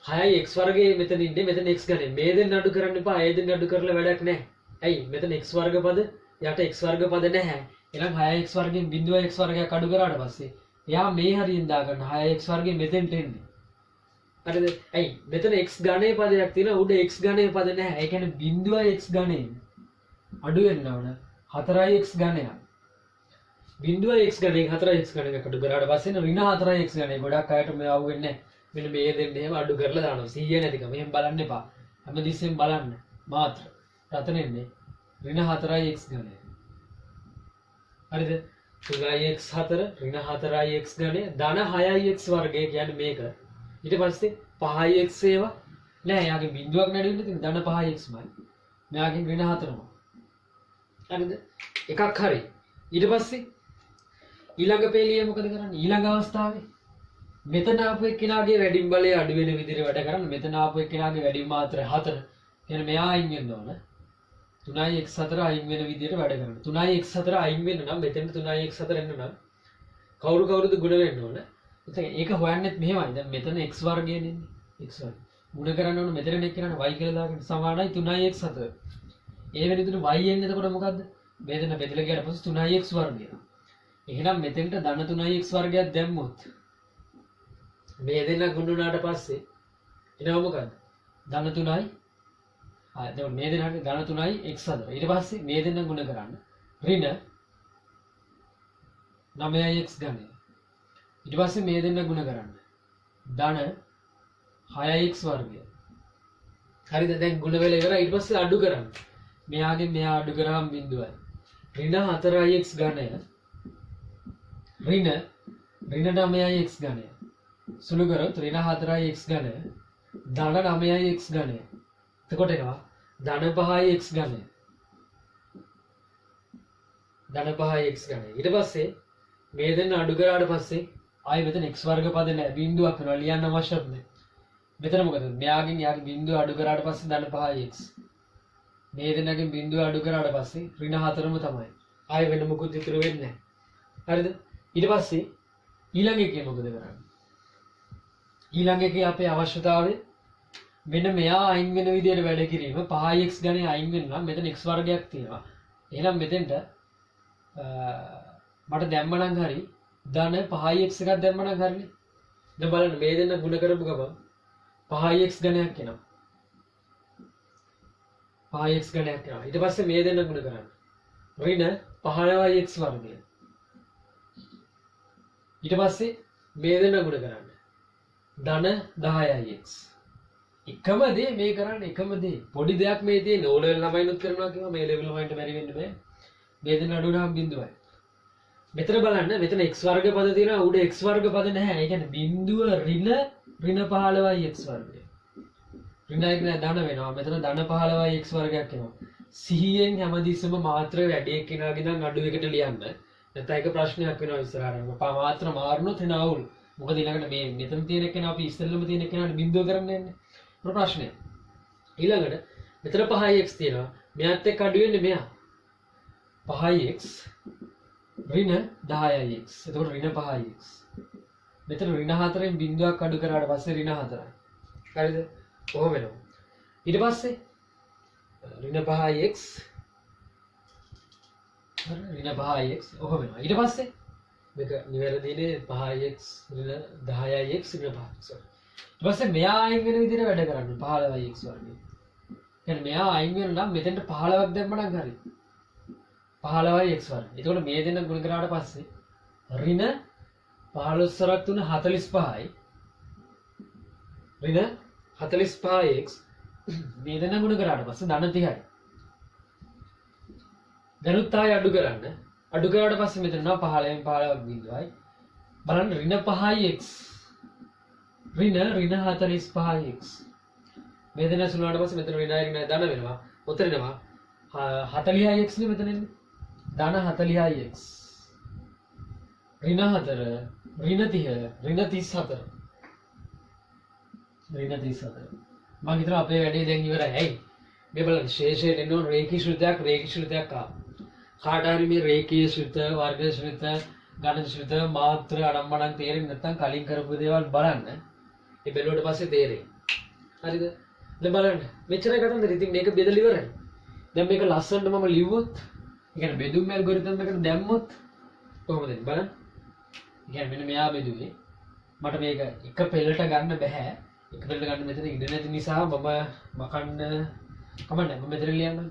6ix වර්ගයේ මෙතන ඉන්නේ මෙතන x ගන්නේ. මේ දෙන්න අඩු කරන්න එපා. ඒ දෙන්න අඩු කරලා වැඩක් නැහැ. ඇයි? මෙතන x වර්ග පද යට x වර්ග පද නැහැ. එහෙනම් 6x වර්ගයෙන් 0x වර්ගයක් අඩු කරාට පස්සේ එයා මේ හරියෙන් දාගන්න 6x වර්ගයෙන් මෙතෙන්ට එන්නේ. හරිද? ඇයි? මෙතන x ගණයේ පදයක් තියෙනවා උඩ x ගණයේ පද නැහැ. ඒ කියන්නේ 0x ගණයෙන් අඩු වෙන්න ඕන 4x ගණයක්. 0x ගණයෙන් 4x ගණයකට අඩු කරාට පස්සේ ඍණ 4x ගණය ගොඩක් අයට මේ ආවෙන්නේ නැහැ. මෙන්න මේ දෙන්න එහෙම අඩු කරලා දානවා. 100 නැතිකම. එහෙම බලන්න එපා. හැමතිස්සෙම බලන්න මාත්‍ර රතන එන්නේ ඍණ 4x ඝනය. හරිද? 3x4 ඍණ 4x ඝනය ධන 6x වර්ගය කියන්නේ මේක. ඊට පස්සේ 5x ඒවා නෑ යාගේ බිඳුවක් නැඩි වෙන්න තියෙන ධන 5xමයි. මෙයාගෙන් ඍණ 4ම. හරිද? එකක් හරි. ඊට පස්සේ ඊළඟ පේලිය මොකද කරන්නේ? ඊළඟ අවස්ථාවේ මෙතන ආපු එක්කෙනාගේ වැඩිම බලය අඩු වෙන විදිහට වැඩ කරන්න. මෙතන ආපු එක්කෙනාගේ වැඩිම මාත්‍රය 4. එහෙනම් මෙයා අයින් වෙන්න ඕන. 3x4 අයින් වෙන විදිහට වැඩ කරන්න. 3x4 අයින් වෙන්න නම් මෙතෙන් 3x4 එන්න නම් කවුරුද ගුණ වෙන්න ඕන. ඉතින් ඒක හොයන්නෙත් මෙහෙමයි. දැන් මෙතන x වර්ගයනේ ඉන්නේ. x වර්ගය. ගුණ කරන්න ඕන මෙතන එක්කෙනාට y කියලා දාගෙන සමානයි 3x4. ඒ වෙන විදිහට y එන්නේ එතකොට මොකද්ද? වේදන බෙදලා ගියාට පස්සේ 3x වර්ගය. එහෙනම් මෙතෙන්ට ධන 3x වර්ගයක් දැම්මොත් මේ දෙන්න ගුණ වුණාට පස්සේ එනවා මොකද්ද? ධන 3යි දැන් මේ දෙන්නට ධන 3යි x4. ඊට පස්සේ මේ දෙන්න ගුණ කරන්න ඍණ 9x ඝනය. ඊට පස්සේ මේ දෙන්න ගුණ කරන්න ධන 6x වර්ගය. හරිද? දැන් ගුණ වෙලා ඉවරයි. ඊට පස්සේ අඩු කරන්න. මෙයාගෙන් මෙයා අඩු කරාම බිඳුවයි. ඍණ 4x ඝනය ඍණ 9x ඝනය. සුළු කරොත් ඍණ 4x ඝනය ධන 9x ඝනය. එතකොට එනවා ධන 5x ඝනය. ධන 5x ඝනය. ඊට පස්සේ මේ දෙන්න අඩු කරාට පස්සේ ආයෙ මෙතන x වර්ග පද නැහැ. බිඳුවක් වෙනවා. ලියන්න අවශ්‍යත් නැහැ. මෙතන මොකද? මෙයාගෙන් යාගේ බිඳුව අඩු කරාට පස්සේ ධන 5x. මේ දෙන්නගෙන් බිඳුව අඩු කරාට පස්සේ ඍණ 4ම තමයි. ආයෙ වෙන මොකුත් ඉතුරු වෙන්නේ නැහැ. හරිද? ඊට පස්සේ ඊළඟ එකේ මොකද කරන්නේ? ඊළඟ එකේ අපේ අවශ්‍යතාවය මෙන්න මෙයා අයින් වෙන විදිහට වැඩ කිරීම 5x ඝනය අයින් වෙන්න නම් මෙතන x වර්ගයක් තියෙනවා. එහෙනම් මෙතෙන්ට මට දැම්ම නම් හරි ධන 5x එකක් දැම්ම නම් හරිනේ. දැන් බලන්න මේ දෙන්න ගුණ කරපු ගමන් 5x ඝනයක් එනවා. 5x ඝනයක් එනවා. ඊට පස්සේ මේ දෙන්න ගුණ කරන්න. ඍණ 15x වර්ගය. ඊට පස්සේ මේ දෙන්න ගුණ කරන්න. ධන 10x. එකම දේ මේ කරන්නේ එකම දේ. පොඩි දෙයක් මේ තියෙන ඕ ලෙවල් ළමයිනුත් කරනවා කියනවා මේ ලෙවල් ළමයින්ට බැරි වෙන්න බෑ. මේ දෙන්න අඩු වුණාම බිඳුවයි. මෙතන බලන්න මෙතන x වර්ග පද තියෙනවා උඩ x වර්ග පද නැහැ. ඒ කියන්නේ බිඳුව ඍණ 15x වර්ගය. ඍණ එක නෑ ධන වෙනවා. මෙතන ධන 15x වර්ගයක් එනවා. සිහියෙන් හැමදෙස්සම මාත්‍ර වැඩි එක්කිනාගේ ඉඳන් අඩු එකට ලියන්න. නැත්නම් ඒක ප්‍රශ්නයක් වෙනවා ඉස්සරහට. මාත්‍ර මාරුනොත් එන අවුල්. මොකද ඊළඟට මේ මෙතන තියෙන එකන අපි ඉස්සෙල්ලම තියෙන එකනට බිඳුව කරන්න යන්නේ. ප්‍රශ්නය. ඊළඟට මෙතන 5x තියෙනවා. මෙයාත් එක්ක අඩු වෙන්නේ මෙයා. 5x ඍණ 10x. එතකොට ඍණ 5x. මෙතන ඍණ 4ෙන් බිඳුවක් අඩු කරාට පස්සේ ඍණ 4යි. හරිද? කොහොම වෙනවද? ඊට පස්සේ ඍණ 5x ඍණ 5x ඔහොම වෙනවා. ඊට පස්සේ මේක නිවැරදිනේ 5x ඍණ 10x ඍණ 5x. ඊට පස්සේ මෙයා අයින් වෙන විදිහට වැඩ කරන්න 15x වර්ගය. يعني මෙයා අයින් වෙන නම් මෙතෙන්ට 15ක් දැම්ම නම් හරි. 15x වර්ගය. එතකොට මේ දෙන්න ගුණ කරාට පස්සේ ඍණ 15 3 45යි. ඍණ 45x මේ දෙන්න ගුණ කරාට පස්සේ ධන 30යි. දැනුත් ආයෙ අඩු කරන්න. අඩු කරාට පස්සේ මෙතන නවා 15න් 15ක් බිඳුවයි. බලන්න ඍණ 5x ඍණ 45x මේ දෙන්න සුණාට පස්සේ මෙතන ඍණයි ඍණයි ධන වෙනවා. උතරිනවා 40x නේ මෙතන එන්නේ. ධන 40x ඍණ 4 ඍණ 30 ඍණ 34 ඍණ 34 මම හිතනවා අපේ වැඩේ දැන් ඉවරයි. ඇයි මේ බලන්න ශේෂයෙන් එන්න ඕන රේඛී ශ්‍රුතයක් ආවා. කාට හරි මේ රේඛීය ශ්‍රුත වර්ග ශ්‍රුත ගණන ශ්‍රුත මාත්‍ර අඩම්මනම් තේරෙන්නේ නැත්නම් කලින් කරපු දේවල් බලන්න. ඒ බැලුවට පස්සේ තේරෙයි. හරිද? දැන් බලන්න මෙච්චරයි කතන්දර. ඉතින් මේක බෙදලා ඉවරයි. දැන් මේක ලස්සනට මම ලිව්වොත්, ඒ කියන්නේ බෙදුම් ඇල්ගොරිතම් එකට දැම්මොත් කොහොමද බලන්න. ඒ කියන්නේ මෙන්න මෙයා බෙදුවේ. මට මේක එක පෙළට ගන්න බෑ. එක පෙළට ගන්න මෙතන ඉඩ නැති නිසා මම මකන්න කමන්නේ. මම මෙතන ලියන්නම්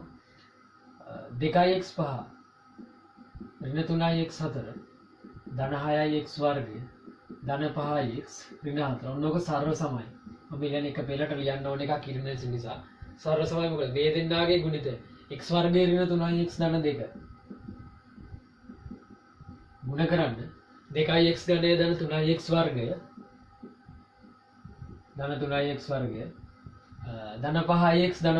2x5 ඍණ 3x4 ධන 6x වර්ගය ධන 5x ඍණ 4. ඔන්නෝක සරල සමයි. මම කියන්නේ එක පෙළට ලියන්න ඕන එකක් ඉන්න නිසා සරල සමය මොකද මේ දෙන්නාගේ ගුණිතය x වර්ගය ඍණ 3x ධන 2 ගුණ කරන්න 2x ගණය ධන 3x වර්ගය ධන 3x වර්ගය ධන 5x ධන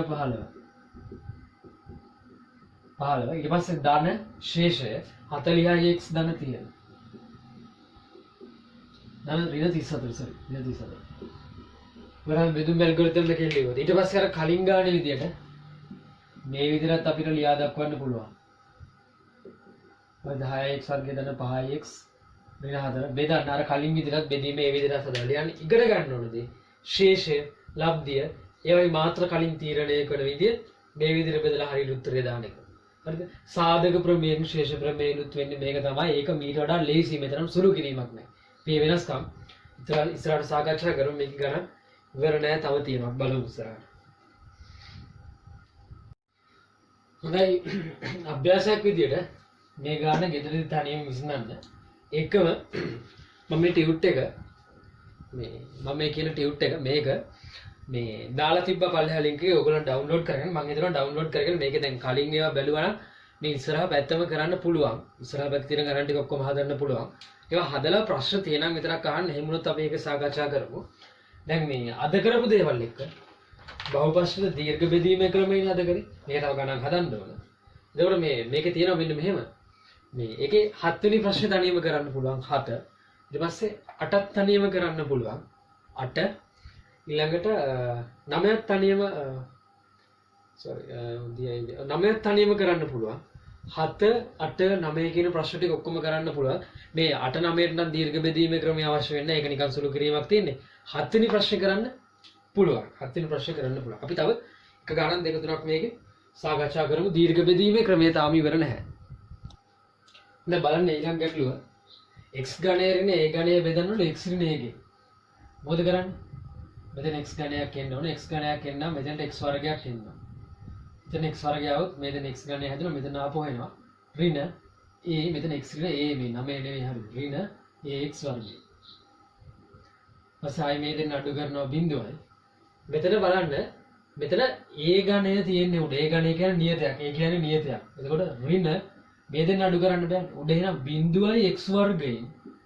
15 ඊට පස්සේ ධන ශේෂය 40x ධන 30 ධන ඍණ 34 සරි ඍණ 34 වරන් බෙදුම් ඇල්ගොරිතම් එකෙන් ලියුවා ඊට පස්සේ අර කලින් ගානේ විදියට මේ විදිහට අපිට ලියා දක්වන්න පුළුවන් 10x වර්ගය ධන 5x ඍණ 4 බෙදන්න අර කලින් විදිහට බෙදීම මේ විදිහට හදලා ලියන්න ඉගෙන ගන්න ඕනදී ශේෂය ලබ්ධිය ඒවයි මාත්‍ර කලින් තීරණය කරන විදිය මේ විදිහට බෙදලා හරියට උත්තරය දාන එක හරිද සාධක ප්‍රමේයෙන් ශේෂ ප්‍රමේයනුත් වෙන්නේ මේක තමයි ඒක මීට වඩා ලේසි මෙතරම් සුළු කිරීමක් නෑ මේ වෙනස්කම් ඉස්සරහට සාකච්ඡා කරමු මේක ගණන් ඉවර නෑ තව තියෙනවා බලමු ඉස්සරහට හොඳයි අභ්‍යාසයක් විදියට මේ ගාන ගෙදරදී තනියම විසඳන්න එකම මම මේ ටියුට් එක මම මේ කියන ටියුට් එක මේක මේ දාලා තිබ්බ පල්ලෙහා ලින්ක් එක ඔයගොල්ලෝ ඩවුන්ලෝඩ් කරගන්න මම හිතනවා ඩවුන්ලෝඩ් කරගෙන මේක දැන් කලින් ඒවා බැලුවා නම් මේ ඉස්සරහා පැත්තම කරන්න පුළුවන් ඉස්සරහා පැත්තේ තියෙන ගණන් ටික ඔක්කොම හදන්න පුළුවන් ඒවා හදලා ප්‍රශ්න තියෙනම් විතරක් අහන්න එහෙම වුණොත් අපි ඒක සාකච්ඡා කරමු දැන් මේ අද කරපු දේවල් එක්ක බහුපශ්‍රිත දීර්ඝ බෙදීමේ ක්‍රමයෙන් අද කරේ මේක තව ගණන් හදන්න ඕන එතකොට මේකේ තියෙනවා මෙන්න මෙහෙම මේ ඒකේ 7 වෙනි ප්‍රශ්නේ තනියම කරන්න පුළුවන් 7 ඊට පස්සේ 8ක් තනියම කරන්න පුළුවන් 8 ඊළඟට 9ක් තනියම 9ක් තනියම කරන්න පුළුවන් 7 8 9 කියන ප්‍රශ්න ටික ඔක්කොම කරන්න පුළුවන් මේ 8 9ට නම් දීර්ඝ බෙදීමේ ක්‍රමය අවශ්‍ය වෙන්නේ නැහැ ඒක නිකන් සුළු කිරීමක් තියෙන්නේ 7 වෙනි ප්‍රශ්නේ කරන්න පුළුවන් 7 වෙනි ප්‍රශ්නේ කරන්න පුළුවන් අපි තව එක ගණන් දෙක තුනක් මේකේ සාකච්ඡා කරමු දීර්ඝ බෙදීමේ ක්‍රමය තාම ඉවර නැහැ දැන් බලන්න ඊළඟ ගැටලුව x ගණය ඍණ a ගණය බෙදන්න ඕනේ x ඍණ a ගේ මොකද කරන්නේ මෙතන x ගණයක් එන්න ඕනේ x ගණයක් එන්න නම් මෙතනට x වර්ගයක් එන්න ඕනේ මෙතන x වර්ගය આવොත් මෙතන x ගණය හැදෙනවා මෙතන ආපහු එනවා ඍණ a මෙතන x ඍණ a මේ 9 නෙවෙයි හරි ඍණ ax වර්ගය ඊපස්සේ ආයි මේ දෙන්න අඩු කරනවා බිඳුවයි මෙතන බලන්න මෙතන a ගණය තියෙන්නේ උඩ a ගණය කියන්නේ නියතයක් a කියන්නේ නියතයක් එතකොට ඍණ මේ දෙන්න අඩු කරන්න බෑ උඩ එහෙනම් බිඳුවයි x වර්ගයෙන්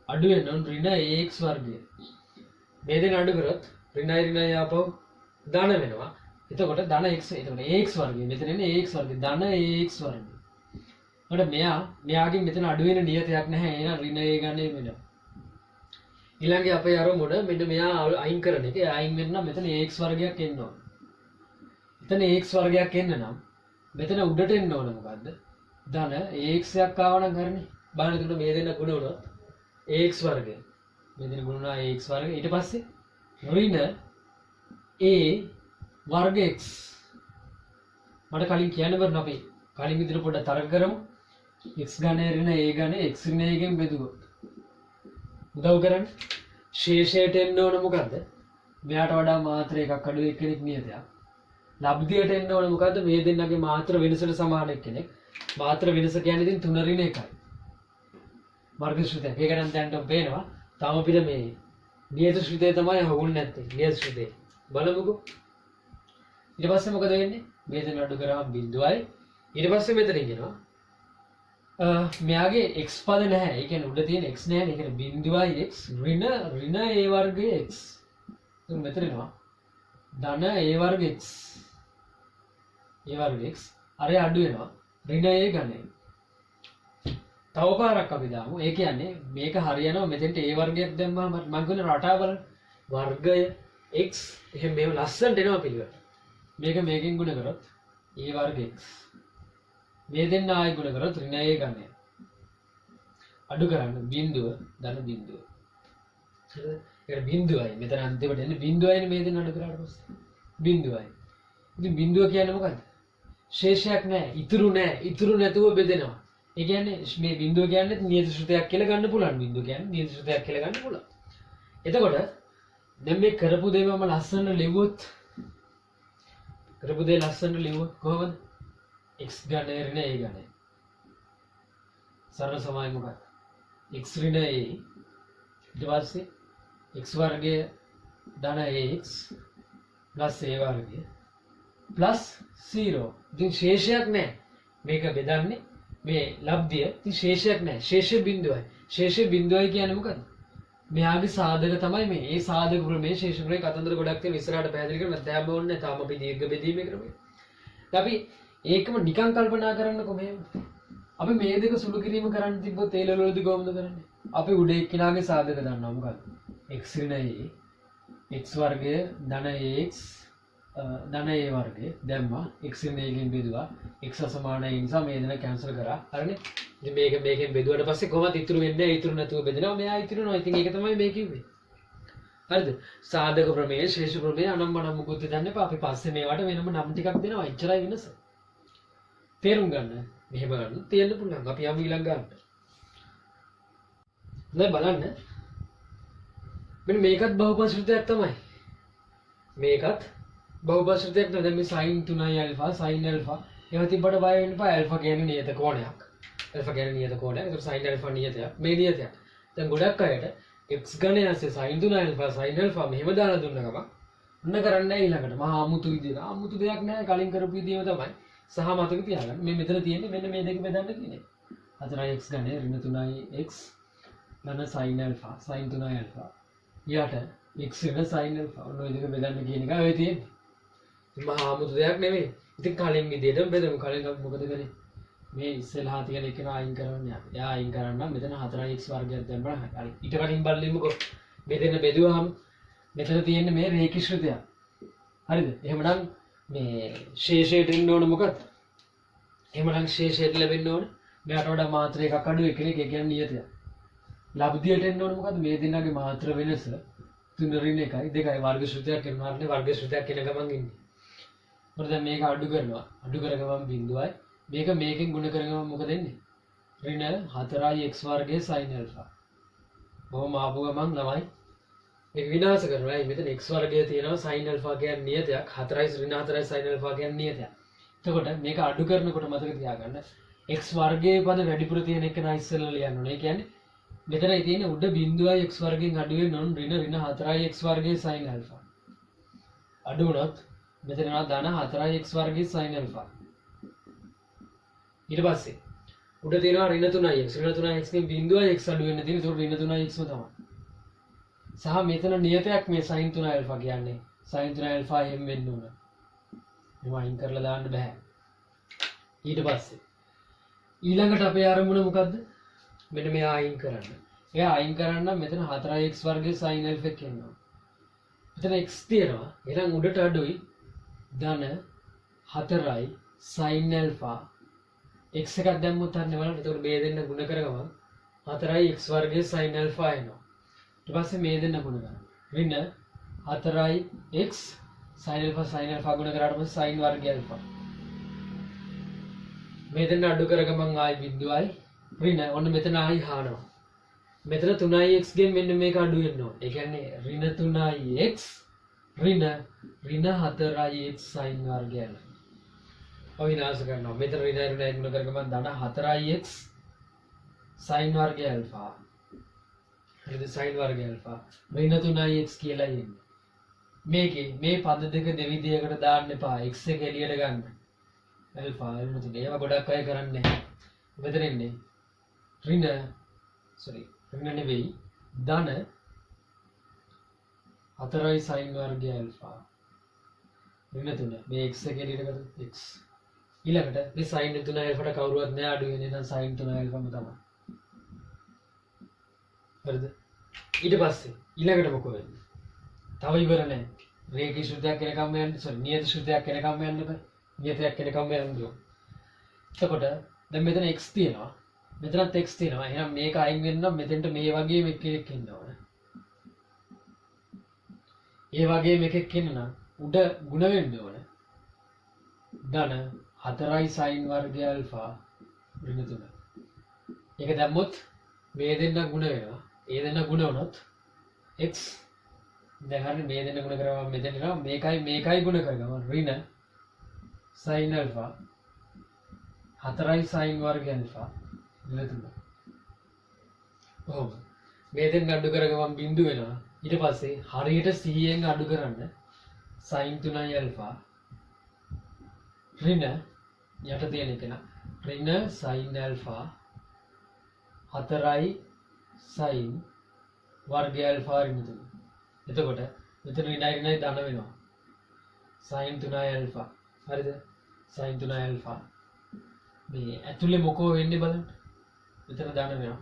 අඩු වෙන ඍණ ax වර්ගය මේ දෙන්න අඩු කරොත් ඍණයි ඍණයි ආපහු ධන වෙනවා එතකොට ධන x එතකොට ax වර්ගය මෙතන ඉන්නේ ax වර්ගය ධන ax වර්ගය එතකොට මෙයාගෙන් මෙතන අඩු වෙන නියතයක් නැහැ එහෙනම් ඍණ a ගණය වෙනවා ඊළඟේ අපේ අරමුණ මෙන්න මෙයා අයින් කරන එක අයින් වෙන්න නම් මෙතන ax වර්ගයක් එන්න ඕන එතන ax වර්ගයක් එන්න නම් මෙතන උඩට එන්න ඕන මොකද්ද ධන ax එකක් ආව නම් හරිනේ බලන්න එතකොට මේ දෙන්න ගුණ වුණොත් ax වර්ගය මේ දෙන්න ගුණ වුණා ax වර්ගය ඊට පස්සේ ඍණ a වර්ග x මට කලින් කියන්න බෑ අපි කලින් විදිහට පොඩ්ඩක් තරක කරමු x ගණය ඍණ a ගණය x ඍණ a ගෙන් බෙදුවොත් උදව් කරන්න ශේෂයට එන්න ඕන මොකද්ද මෙයාට වඩා මාත්‍ර එකක් අඩු එක්කෙනෙක් නියතයක් ලබ්ධියට එන්න ඕන මොකද්ද මේ දෙන්නගේ මාත්‍ර වෙනසට සමාන එක්කෙනෙක් මාත්‍ර වෙනස කියන්නේ ඉතින් 3 ඍණ 1යි වර්ග ශ්‍රිතයක් ඒක නම් දැන් පේනවා තාම අපිට මේ නියත ශ්‍රිතය තමයි හවුන්නේ නැත්තේ නියත ශ්‍රිතය බලමුකෝ ඊට පස්සේ මොකද වෙන්නේ මේ දෙන්න අඩු කරාම බිඳුවයි ඊට පස්සේ මෙතන ඉගෙනවා මෙයාගේ x පද නැහැ ඒ කියන්නේ උඩ තියෙන x නැහැ නේ ඒ කියන්නේ බිඳුවයි x ඍණ a වර්ගයේ x එතන මෙතන එනවා ධන a වර්ග x a වර්ග x අරේ අඩු වෙනවා ඍණ a ගණය තව පාරක් අපි දාමු ඒ කියන්නේ මේක හරියනවා මෙතෙන්ට a වර්ගයක් දැම්මම මම කියන රටාව බලන්න වර්ගය x එහෙනම් මේව ලස්සනට එනවා පිළිවෙල මේක මේකෙන් ගුණ කරොත් a වර්ග x මේ දෙන්න ආයෙ ගුණ කරොත් ඍණ a ගණය අඩු කරන්න බිඳුව ධන බිඳුව හරිද ඒක බිඳුවයි මෙතන අන්තිමට එන්නේ බිඳුවයිනේ මේ දෙන්න අඩු කරාට පස්සේ බිඳුවයි ඉතින් බිඳුව කියන්නේ මොකද්ද ශේෂයක් නැහැ ඉතුරු නැතුව බෙදෙනවා ඒ කියන්නේ මේ බිඳුව කියන්නේ නියත ශ්‍රිතයක් කියලා ගන්න පුළුවන් බිඳුව කියන්නේ නියත ශ්‍රිතයක් කියලා ගන්න පුළුවන් එතකොට දැන් මේ කරපු දේ මම ලස්සනට ලිව්වොත් කොහොමද x ගණය ඍණ a ගණය සරල සමාය මොකක්ද x ඍණ a ඊට පස්සේ x වර්ගය ධන ax plus a වර්ගය ප්ලස් 0. ඉතින් ශේෂයක් නැහැ. මේක බෙදන්නේ මේ ලබ්ධිය. ඉතින් ශේෂයක් නැහැ. ශේෂය බිඳුවයි. ශේෂය බිඳුවයි කියන්නේ මොකද්ද? මෙයාගේ සාධක තමයි මේ. ඒ සාධක ප්‍රමේය ශේෂ ප්‍රමේය කතන්දර ගොඩක් තියෙන ඉස්සරහට පැහැදිලි කරන්න දැම්ම ඕනේ. තාම අපි දීර්ඝ බෙදීමේ ක්‍රමය. අපි ඒකම නිකන් කල්පනා කරන්නකො මෙහෙම. අපි මේ දෙක සුළු කිරීම කරන්න තිබ්බොත් ඒ ලෙවලදී කොහොමද කරන්නේ? අපි උඩ එක්කිනාගේ සාධක දන්නවා මොකක්ද? x ඍණ a x වර්ගය ධන ax ධන a වර්ගය දැම්මා x ඍණ a ගෙන් බෙදුවා x අසමානයි නිසා මේ දෙන කැන්සල් කරා. හරිනේ? ඉතින් මේකෙන් බෙදුවට පස්සේ කොහොමද ඉතුරු වෙන්නේ? ඉතුරු නැතුව බෙදෙනවා. මෙයා ඉතුරු වෙනවා. ඉතින් ඒක තමයි මේ කිව්වේ. හරිද? සාධක ප්‍රමේය, ශේෂ ප්‍රමේය අනම්මනම් මුකුත් දන්නේ නැහැ. අපි පස්සේ මේවට වෙනම නම් ටිකක් දෙනවා. එච්චරයි වෙනස. තේරුම් ගන්න. මෙහෙම ගන්න තියෙන්න පුළුවන්. අපි යමු ඊළඟ ගන්න. දැන් බලන්න. මෙන්න මේකත් බහුපරිශෘතයක් තමයි. මේකත් බහුපරිශෘතයක් තමයි. දැන් මේ sin 3i alpha sin alpha ඒවා තිබ්බට බය වෙන්න එපා. alpha කියන්නේ නියත කෝණයක්. alpha කියන්නේ නියත කෝණයක්. ඒක sin alpha නියතයක්. මේ නියතයක්. දැන් ගොඩක් අයට x ගණය ඇස්සේ sin 3i alpha sin alpha මෙහෙම දාලා දුන්න ගමන් මොන කරන්නේ ඊළඟට මහා අමුතු විදියට. අමුතු දෙයක් නැහැ. කලින් කරපු විදියම තමයි. සහ මතක තියාගන්න මේ මෙතන තියෙන්නේ මෙන්න මේ දෙක බෙදන්න තියෙන්නේ 4x ගණය ඍණ 3x ධන sin alpha sin 3i alpha යට x ඍණ sin alpha ඔන්න ඔය දෙක බෙදන්න කියන එක ඔය තියෙන්නේ මහා අමුතු දෙයක් නෙමෙයි. ඉතින් කලින් විදියටම බෙදමු. කලින් අපි මොකද කරේ? මේ ඉස්සෙල්ලා තියෙන එක අයින් කරන්න යන්න. එයා අයින් කරන්න මෙතන 4x වර්ගයක් දැම්මම හරි. ඊට කලින් බලන්නකො බෙදෙන්න බෙදුවාම මෙතන තියෙන්නේ මේ රේඛීය. හරිද? එහෙමනම් මේ ශේෂයට එන්න ඕන මොකක්ද? එහෙමනම් ශේෂයට ලැබෙන්න ඕන මෙයාට වඩා මාත්‍ර එකක් අඩු එකෙක් ඒ කියන්නේ නියතයක්. ලබ්ධියට එන්න ඕන මොකද්ද? මේ දෙන්නගේ මාත්‍ර වෙනස 3 ඍණ 1යි 2යි වර්ග ශ්‍රුතියක් කරනවා. හරිනේ වර්ග ශ්‍රුතියක් කියන ගමන් ඉන්නේ. මොකද දැන් මේක අඩු කරනවා. අඩු කරගමන් බිඳුවයි. මේක මේකෙන් ගුණ කරගමන් මොකද එන්නේ? ඍණ 4x වර්ගයේ sin alpha. බොහොම ආපු ගමන් 9යි. මේක විනාශ කරනවා. මෙතන x වර්ගයේ තියෙනවා sin alpha කියන්නේ නියතයක්. 4යි ඍණ 4යි sin alpha කියන්නේ නියතයක්. එතකොට මේක අඩු කරනකොට මතක තියාගන්න x වර්ගයේ පද වැඩිපුර තියෙන එක නයි ඉස්සෙල්ලා ලියන්න ඕනේ. ඒ කියන්නේ මෙතනයි තියෙන්නේ උඩ බිඳුවයි x වර්ගයෙන් අඩු වෙන්න ඕන ඍණ 4යි x වර්ගයේ sin alpha. අඩු වුණොත් මෙතන යනවා ධන 4යි x වර්ගයේ sin alpha. ඊට පස්සේ උඩ තියෙනවා ඍණ 3යි x ඍණ 3යි x ගෙන් බිඳුවයි x අඩු වෙන්න තියෙන. ඒක ඍණ 3යි x ම තමයි. සහ මෙතන නියතයක් මේ sin 3 alpha කියන්නේ sin 3 alpha m වෙන්න ඕන. මේව අයින් කරලා දාන්න බෑ. ඊට පස්සේ ඊළඟට අපේ ආරමුණ මොකද්ද? මෙන්න මෙයා අයින් කරන්න. එයා අයින් කරන්න මෙතන 4x වර්ගයේ sin alpha එක එනවා. මෙතන x තියෙනවා. එහෙනම් උඩට අඩුයි ධන 4යි sin alpha x එකක් දැම්මොත් හරිනේ බලන්න. එතකොට මේ දෙන්න ගුණ කරගමන් 4යි x වර්ගයේ sin alpha එනවා. ඊට පස්සේ මේ දෙන්න ගුණ කරනවා. ඍණ 4යි x sin alpha ගුණ කරාට පස්සේ sin වර්ගය alpha. මේ දෙන්න අඩු කරගමන් ආයි බිඳුවයි ඍණ ඔන්න මෙතන ආයි හානවා. මෙතන 3x ගෙන් මෙන්න මේක අඩු වෙන්න ඕනේ. ඒ කියන්නේ ඍණ 3x ඍණ 4x sin වර්ගය alpha. ඔය විනාශ කරනවා. මෙතන ඍණ ගුණ කරගමන් ධන 4x sin වර්ගය alpha. හරිද? sin වර්ගය alpha ඍණ 3x කියලා එන්නේ. මේකේ මේ පද දෙක දෙවිදියකට දාන්න එපා. x එක එළියට ගන්න. alpha ඍණ 3. ඒවා ගොඩක් අය කරන්නේ නැහැ. මෙතන ඉන්නේ ඍණ නෙවෙයි ධන 4යි sin වර්ගය alpha. ඍණ 3. මේ x එක එළියට ගත්තොත් x. ඊළඟට මේ sin 3 alpha ට කවුරුවත් නැහැ අඩු වෙන්නේ නම් sin 3 alpha ම තමයි. හරිද? ඊට පස්සේ ඊළඟට මොකද වෙන්නේ? තව ඉවර නැහැ. රේඛී ශ්‍රුතියක් කෙනකම් යන්න නියත ශ්‍රුතියක් කෙනකම් යන්න බෑ. නියතයක් කෙනකම් යන්න ඕන. එතකොට දැන් මෙතන x තියෙනවා. මෙතනත් x තියෙනවා. එහෙනම් මේක අයින් වෙන්න නම් මෙතෙන්ට මේ වගේම එකෙක් ඉන්න ඕන. ඒ වගේම එකෙක් ඉන්න නම් උඩ ಗುಣ වෙන්න ඕන. ධන 4යි sin වර්ගය alpha ඍණ 3. ඒක දැම්මොත් මේ දෙන්න ಗುಣ වෙනවා. ඒ දෙන්න ಗುಣ වුණොත් x දැන් හරිය මේ දෙන්න ගුණ කරගම මෙතන එනවා මේකයි ගුණ කරගම ඍණ sin alpha 4යි sin වර්ගය alpha ඍණ 3. ඔහොම මේ දෙන්න අඩු කරගම බිඳු වෙනවා. ඊට පස්සේ හරියට 100ෙන් අඩු කරන්න sin 3යි alpha ඍණ යට තියෙන එක න ඍණ sin alpha 4යි sin වර්ගය alpha ඍණ 3. එතකොට මෙතන ඍණයි ධන වෙනවා. sin 3යි alpha. හරිද? sin 3යි alpha. මේ ඇතුලේ මොකෝ වෙන්නේ බලන්න. මෙතන ධන වෙනවා.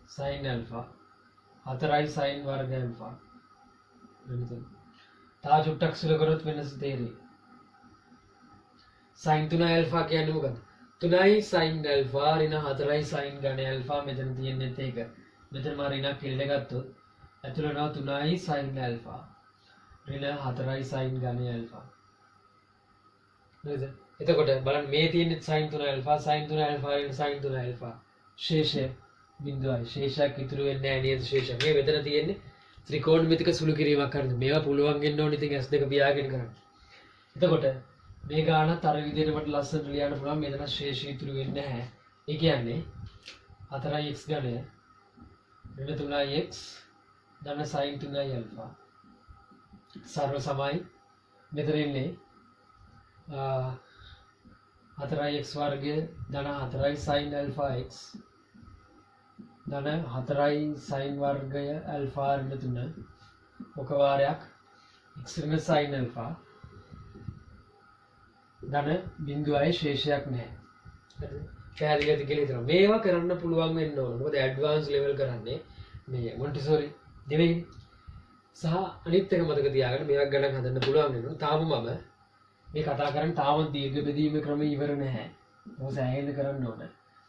sin alpha 4යි sin වර්ග alpha ඍණ 3. තා චුට්ටක් සුල කරොත් වෙනස තේරෙයි. sin 3 alpha කියන්නේ මොකද? 3යි sin alpha ඍණ 4යි sin ඝන alpha මෙතන තියෙන්නේ ඒක. මෙතන මම ඍණක් කෙල්ල ගත්තොත් ඇතුළ වෙනවා 3යි sin alpha ඍණ 4යි sin ඝන alpha. නේද? එතකොට බලන්න මේ තියෙන්නේ sin 3 alpha sin 3 alpha ඍණ sin 3 alpha. ශේෂය බිඳුවයි. ශේෂයක් ඉතුරු වෙන්නේ නැහැ නේද? ශේෂය. මේ මෙතන තියෙන්නේ ත්‍රිකෝණමිතික සුළු කිරීමක් කරන්න. මේවා පුළුවන් වෙන්න ඕනේ ඉතින් S2 පියාගෙන කරන්න. එතකොට මේ ගානත් අර විදිහට මට ලස්සනට ලියන්න පුළුවන්. මෙතන ශේෂය ඉතුරු වෙන්නේ නැහැ. ඒ කියන්නේ 4x ඝනය ඍණ 3x ධන sin 3 alpha සර්ව සමයි. මෙතන ඉන්නේ 4x වර්ගය ධන 4යි sin alpha x ධන 4යි sin වර්ගය alpha ඍණ 3 මොක වාරයක් x ඍණ sin alpha ධන බිඳුවයි ශේෂයක් නැහැ. හරිද? පැහැදිලිද කියලා හිතනවා. මේවා කරන්න පුළුවන් වෙන්න ඕන. මොකද ඇඩ්වාන්ස් ලෙවල් කරන්නේ මේ මොන්ටිසෝරි දෙවෙනි. සහ අනිත් එක මතක තියාගන්න මේවා ගණන් හදන්න පුළුවන් වෙනවා. තාම මම මේ කතා කරන්නේ තාම දීර්ඝ බෙදීමේ ක්‍රමය ඉවර නැහැ. මොකද සෑහෙන්න කරන්න ඕන.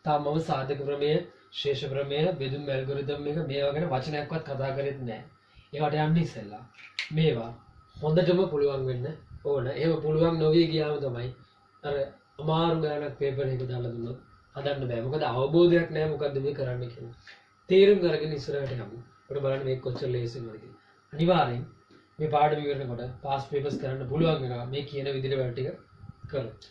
තාම මම සාධක ප්‍රමේය, ශේෂ ප්‍රමේය, බෙදුම් ඇල්ගොරිතම් එක මේවා ගැන වචනයක්වත් කතා කරෙත් නැහැ. ඒවට යන්නේ ඉස්සෙල්ලා. මේවා හොඳටම පුළුවන් වෙන්න ඕන. එහෙම පුළුවන් නොවී ගියාම තමයි අර අමාරු ගානක් පේපර් එක දාලා දුන්නොත් හදන්න බෑ. මොකද අවබෝධයක් නැහැ මොකද්ද මේ කරන්න කියලා. තේරුම් අරගෙන ඉස්සරහට යමු. අපිට බලන්න මේක කොච්චර ලේසිද කියලා. අනිවාර්යෙන් මේ පාඩම ඉවරනකොට පාස් පේපර්ස් කරන්න පුළුවන් වෙනවා මේ කියන විදිහට වැඩ ටික කරොත්.